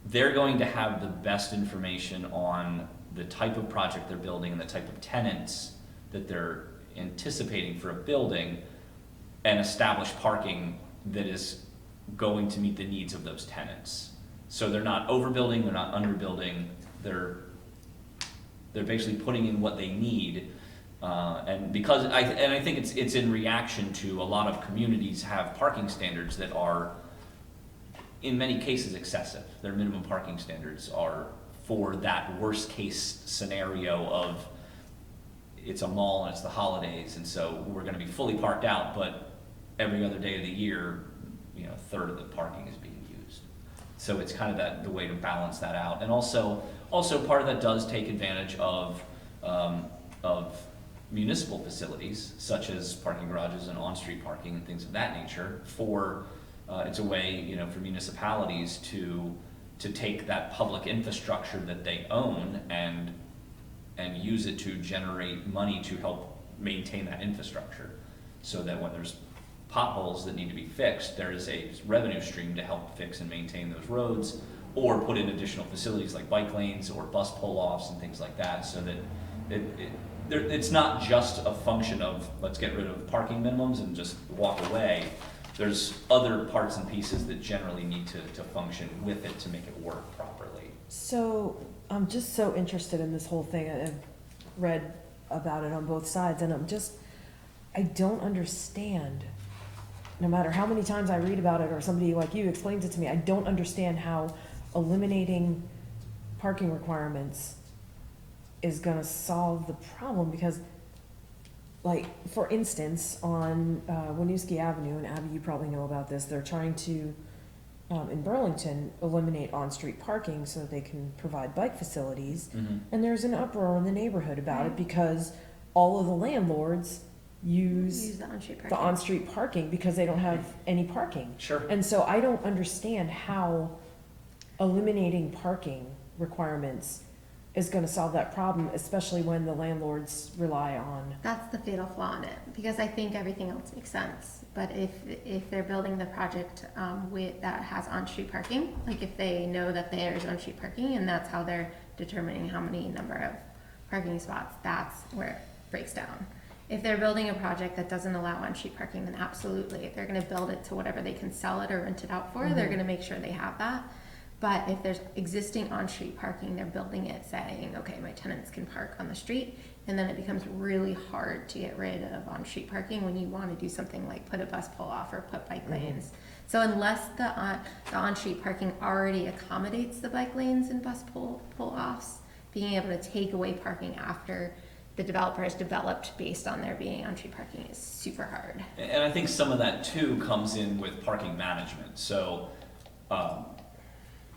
they're going to have the best information on the type of project they're building and the type of tenants that they're anticipating for a building, and establish parking that is going to meet the needs of those tenants. So they're not overbuilding, they're not underbuilding, they're basically putting in what they need. And I think it's in reaction to a lot of communities have parking standards that are, in many cases, excessive. Their minimum parking standards are for that worst case scenario of, it's a mall and it's the holidays, and so we're gonna be fully parked out, but every other day of the year, a third of the parking is being used. So it's kind of the way to balance that out. And also part of that does take advantage of municipal facilities, such as parking garages and on-street parking and things of that nature. It's a way, for municipalities to take that public infrastructure that they own and use it to generate money to help maintain that infrastructure, so that when there's potholes that need to be fixed, there is a revenue stream to help fix and maintain those roads, or put in additional facilities like bike lanes or bus pull-offs and things like that, so that it's not just a function of, let's get rid of parking minimums and just walk away. There's other parts and pieces that generally need to function with it to make it work properly. So I'm just so interested in this whole thing. I've read about it on both sides, and I don't understand. No matter how many times I read about it or somebody like you explains it to me, I don't understand how eliminating parking requirements is gonna solve the problem, because, like, for instance, on Winooski Avenue, and Abby, you probably know about this, they're trying to, in Burlington, eliminate on-street parking so they can provide bike facilities. And there's an uproar in the neighborhood about it, because all of the landlords use the on-street parking. the on-street parking because they don't have any parking. Sure. And so I don't understand how eliminating parking requirements is gonna solve that problem, especially when the landlords rely on. That's the fatal flaw in it, because I think everything else makes sense. But if they're building the project that has on-street parking, like if they know that there's on-street parking and that's how they're determining how many number of parking spots, that's where it breaks down. If they're building a project that doesn't allow on-street parking, then absolutely, if they're gonna build it to whatever they can sell it or rent it out for, they're Mhm. gonna make sure they have that. But if there's existing on-street parking, they're building it saying, okay, my tenants can park on the street, and then it becomes really hard to get rid of on-street parking when you want to do something like put a bus pull off or put bike lanes. So unless the on-street parking already accommodates the bike lanes and bus pull offs, being able to take away parking after the developer has developed based on there being on-street parking is super hard. And I think some of that too comes in with parking management. So,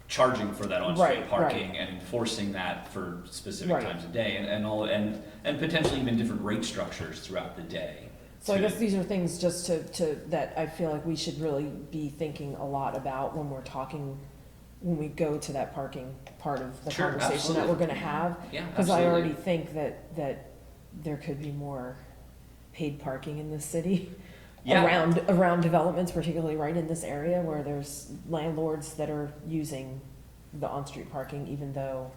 charging for that on-street Right, parking and enforcing that for specific Right. times of day and potentially even different rate structures throughout the day. So I to- guess these are things just to, that I feel like we should really be thinking a lot about when we're talking, when we go to that parking part of the Sure, conversation that we're absolutely. gonna have. Yeah, Cause I already absolutely. think that there could be more paid parking in this city. Yeah. Around developments, particularly right in this area where there's landlords that are using the on-street parking even though,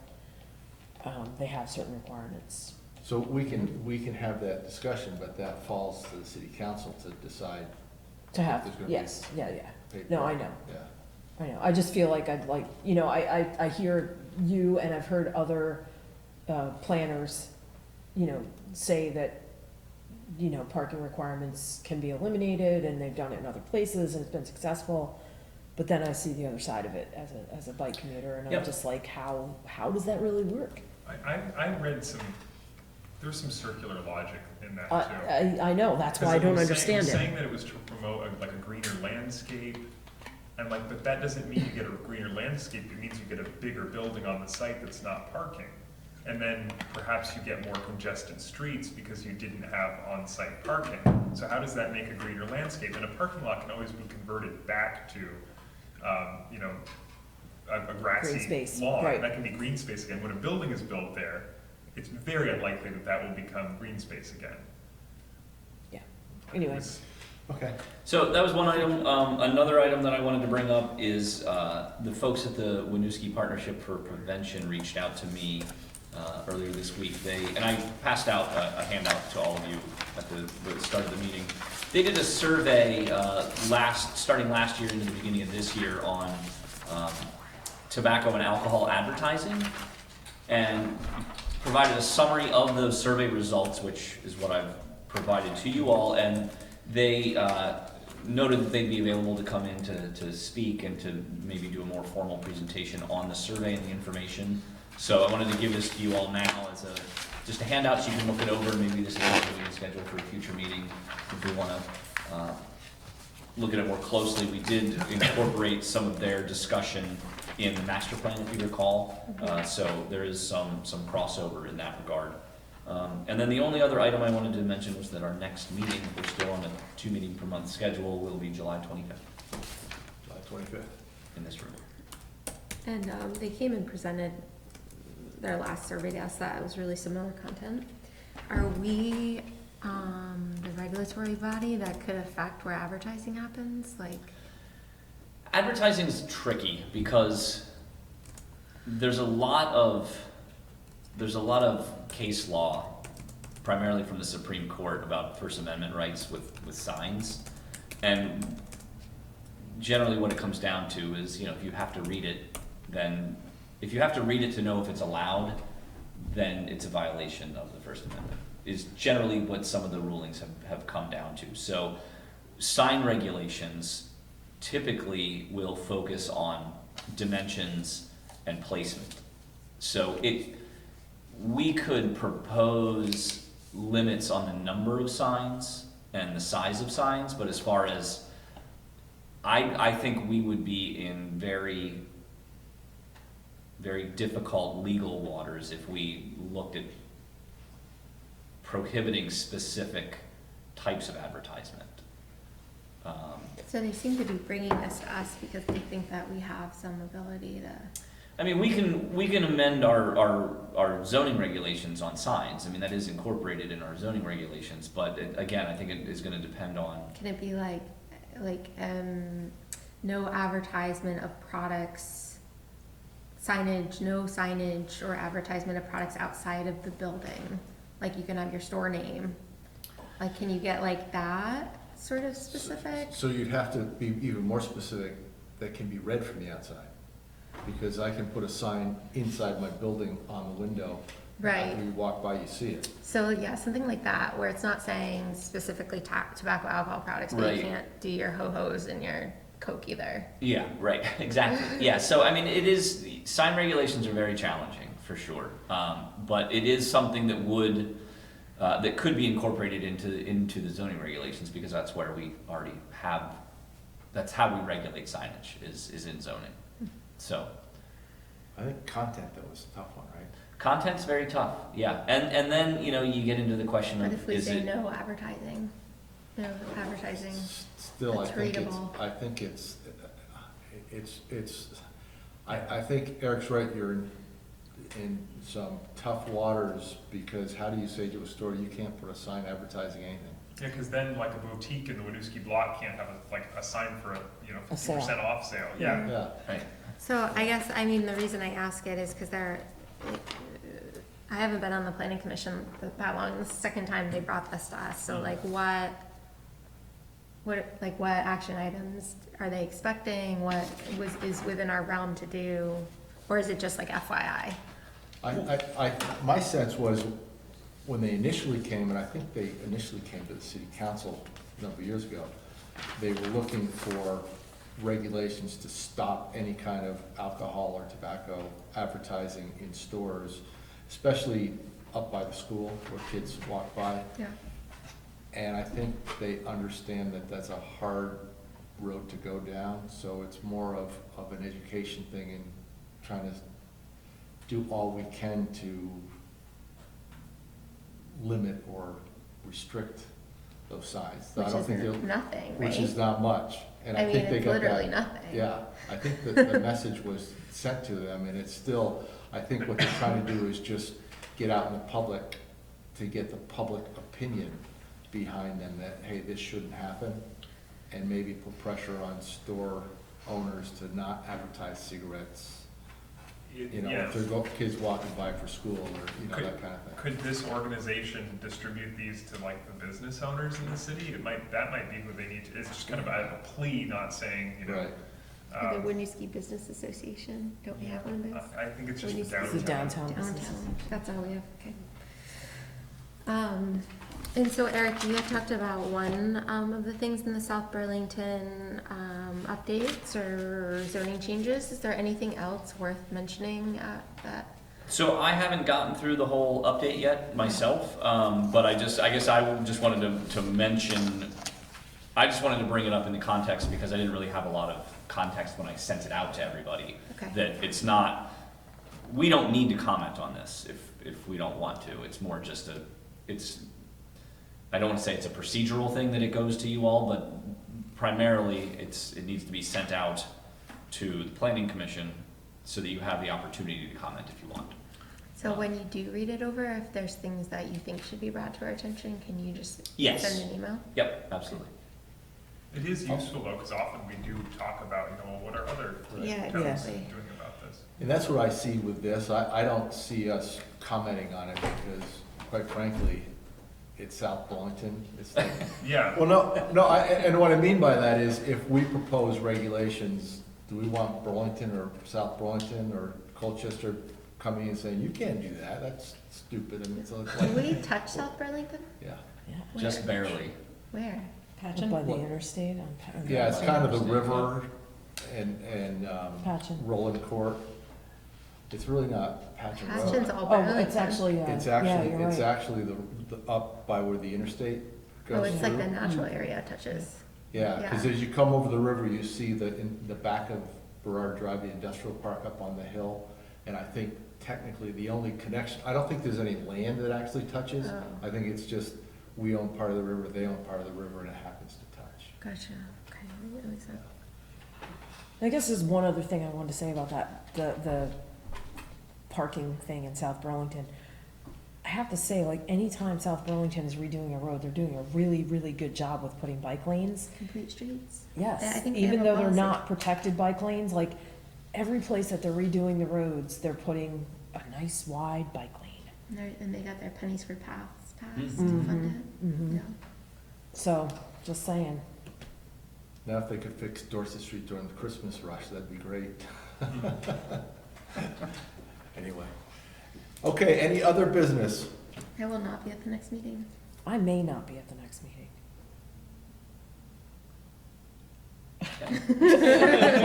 they have certain requirements. So we can have that discussion, but that falls to the city council to decide. To have, There's gonna be yes, yeah. paid No, I parking. know. Yeah. I know, I just feel like I'd like, I hear you and I've heard other, planners, say that, parking requirements can be eliminated and they've done it in other places and it's been successful. But then I see the other side of it as a bike commuter and I'm Yep. just like, how does that really work? I read there's some circular logic in that I, too. I know, that's why I 'Cause it don't was understand saying it. that it was to promote a greener landscape, and but that doesn't mean you get a greener landscape, it means you get a bigger building on the site that's not parking. And then perhaps you get more congested streets because you didn't have on-site parking. So how does that make a greener landscape? And a parking lot can always be converted back to, a grassy Green space, lawn. right. That can be green space again. When a building is built there, it's very unlikely that will become green space again. Anyway, It's- Okay. So that was one item. Another item that I wanted to bring up is the folks at the Winooski Partnership for Prevention reached out to me earlier this week. And I passed out a handout to all of you at the start of the meeting. They did a survey starting last year into the beginning of this year on tobacco and alcohol advertising, and provided a summary of those survey results, which is what I've provided to you all. And they noted that they'd be available to come in to speak and to maybe do a more formal presentation on the survey and the information. So I wanted to give this to you all now as just a handout so you can look it over. Maybe this is something we can schedule for a future meeting if we want to look at it more closely. We did incorporate some of their discussion in the master plan, if you recall. So there is some crossover in that regard. And then the only other item I wanted to mention was that our next meeting, if we're still on a 2 meeting per month schedule, will be July 25th July 25th. in this room. And they came and presented their last survey to us that it was really similar content. Are we the regulatory body that could affect where advertising happens? Like, Advertising is tricky because there's a lot of case law, primarily from the Supreme Court, about First Amendment rights with signs. And generally what it comes down to is, if you have to read it, then if you have to read it to know if it's allowed, then it's a violation of the First Amendment, is generally what some of the rulings have come down to. So sign regulations typically will focus on dimensions and placement. So we could propose limits on the number of signs and the size of signs, but as far as, I think we would be in very, very difficult legal waters if we looked at prohibiting specific types of advertisement. so they seem to be bringing this to us because they think that we have some ability to. I mean, we can amend our zoning regulations on signs. I mean, that is incorporated in our zoning regulations, but again, I think it is gonna depend on, Can it be like, no advertisement of products, signage, no signage or advertisement of products outside of the building? Like you can have your store name. Like, can you get like that sort of specific? So you'd have to be even more specific, that can be read from the outside. Because I can put a sign inside my building on the window. Right. After you walk by, you see it. So yeah, something like that, where it's not saying specifically tobacco, alcohol products, but Right. you can't do your ho-hos and your Coke either. yeah, right, exactly. Yeah, so I mean, it is, sign regulations are very challenging, for sure. But it is something that would, that could be incorporated into the zoning regulations, because that's where we already have, that's how we regulate signage, is in zoning. So, I think content though is a tough one, right? content's very tough, yeah. And then, you know, you get into the question But of, if we is say it, no advertising, no advertising, Still, That's readable. I think Eric's right, you're in some tough waters, because how do you say to a store, you can't put a sign advertising anything? Yeah, because then like a boutique in the Winooski block can't have a sign for a, you know, A sale. 50% off sale. Yeah. Yeah, right, So I guess, I mean, the reason I ask it is because I haven't been on the planning commission that long. This is the second time they brought this to us. So like what action items are they expecting? What is within our realm to do? Or is it just like FYI? my sense was, when they initially came, and I think they initially came to the city council a number of years ago, they were looking for regulations to stop any kind of alcohol or tobacco advertising in stores, especially up by the school where kids walk by. Yeah. And I think they understand that that's a hard road to go down, so it's more of an education thing and trying to do all we can to limit or restrict those signs. I Which don't think is they'll- nothing, Which is right? not much, and I I mean, think they it's got that. literally nothing. Yeah, I think that the message was sent to them, and it's still, I think what they're trying to do is just get out in the public, to get the public opinion behind them that, hey, this shouldn't happen, and maybe put pressure on store owners to not advertise cigarettes. You know, Yeah. if they're kids walking by for school, or, you know, that kind of thing. Could this organization distribute these to like the business owners in the city? That might be who they need to, it's just kind of a plea, not saying, you know. Right. Or the Winooski Business Association, don't we have one of those? I think it's just Winooski- downtown. It's a downtown business. Downtown, that's all we have, okay. And so Eric, you had talked about one of the things in the South Burlington updates or zoning changes. Is there anything else worth mentioning that? so I haven't gotten through the whole update yet myself, but I guess I just wanted to mention, I just wanted to bring it up in the context, because I didn't really have a lot of context when I sent it out to everybody. Okay. That it's not, we don't need to comment on this if we don't want to. It's more just I don't want to say it's a procedural thing that it goes to you all, but primarily it needs to be sent out to the planning commission so that you have the opportunity to comment if you want. So when you do read it over, if there's things that you think should be brought to our attention, can you just Yes. send an email? Yep, absolutely. It is useful though, because often we do talk about, you know, what are other Yeah, towns exactly. doing about this? And that's what I see with this. I don't see us commenting on it, because quite frankly, it's South Burlington. It's like, Yeah. well, and what I mean by that is, if we propose regulations, do we want Burlington or South Burlington or Colchester coming in and saying, you can't do that, that's stupid, and it's Do like, we touch South Burlington? yeah. Yeah. Just barely. Where? Up by the interstate on. Yeah, it's kind of the river and Patchen. Rolling Court. It's really not Patchen Road. Patchen's all Oh, Burlington. it's actually, It's yeah, actually, you're it's right. actually the up by where the interstate goes Oh, through. it's like the natural area touches. Yeah, because Yeah. as you come over the river, you see in the back of Burrard Drive, the industrial park up on the hill. And I think technically the only connection, I don't think there's any land that actually touches. Oh. I think it's just, we own part of the river, they own part of the river, and it happens to touch. Gotcha, okay, that makes sense. I guess there's one other thing I wanted to say about that, the parking thing in South Burlington. I have to say, like, anytime South Burlington is redoing a road, they're doing a really, really good job with putting bike lanes. Complete streets. Yes, I think they even have a though they're policy. not protected bike lanes, like, every place that they're redoing the roads, they're putting a nice wide bike lane. And they got their pennies for paths passed to Mhm. fund it. Mhm. Yeah. So, just saying. Now, if they could fix Dorset Street during the Christmas rush, that'd be great. Anyway. Okay, any other business? I will not be at the next meeting. I may not be at the next meeting.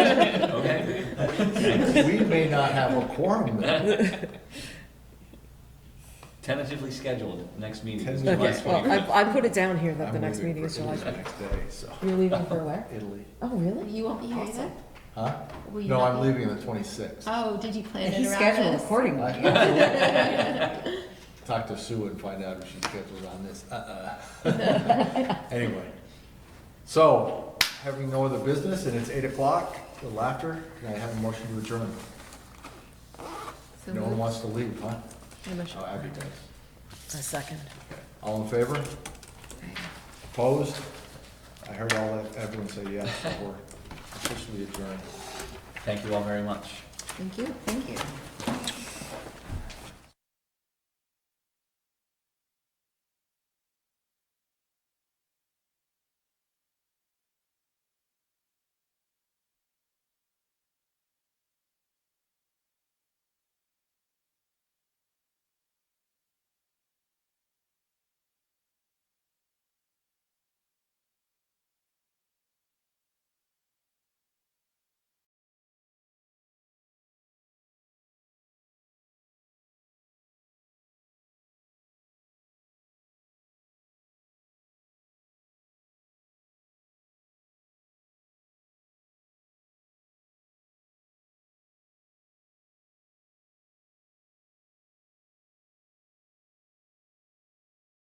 Okay. We may not have a quorum then. Tentatively scheduled, next meeting is Tentatively. July Okay, well, 25th. I put it down here that the I'm next leaving meeting is for July. Italy the next day, so, You're leaving for where? Italy. Oh, really? You won't be here Awesome. either? Huh? Will you No, not I'm be- leaving the 26th. Oh, did you plan And it he's around scheduled this? accordingly. Talk to Sue and find out if she's scheduled on this. Anyway, so, having no other business, and it's 8 o'clock, the laughter, can I have a motion to adjourn? So No one moved. wants to leave, huh? I wish- Oh, Abby does. A second. All in favor? Opposed? I heard everyone say yes, so we're officially adjourned. Thank you all very much. Thank you. Thank you.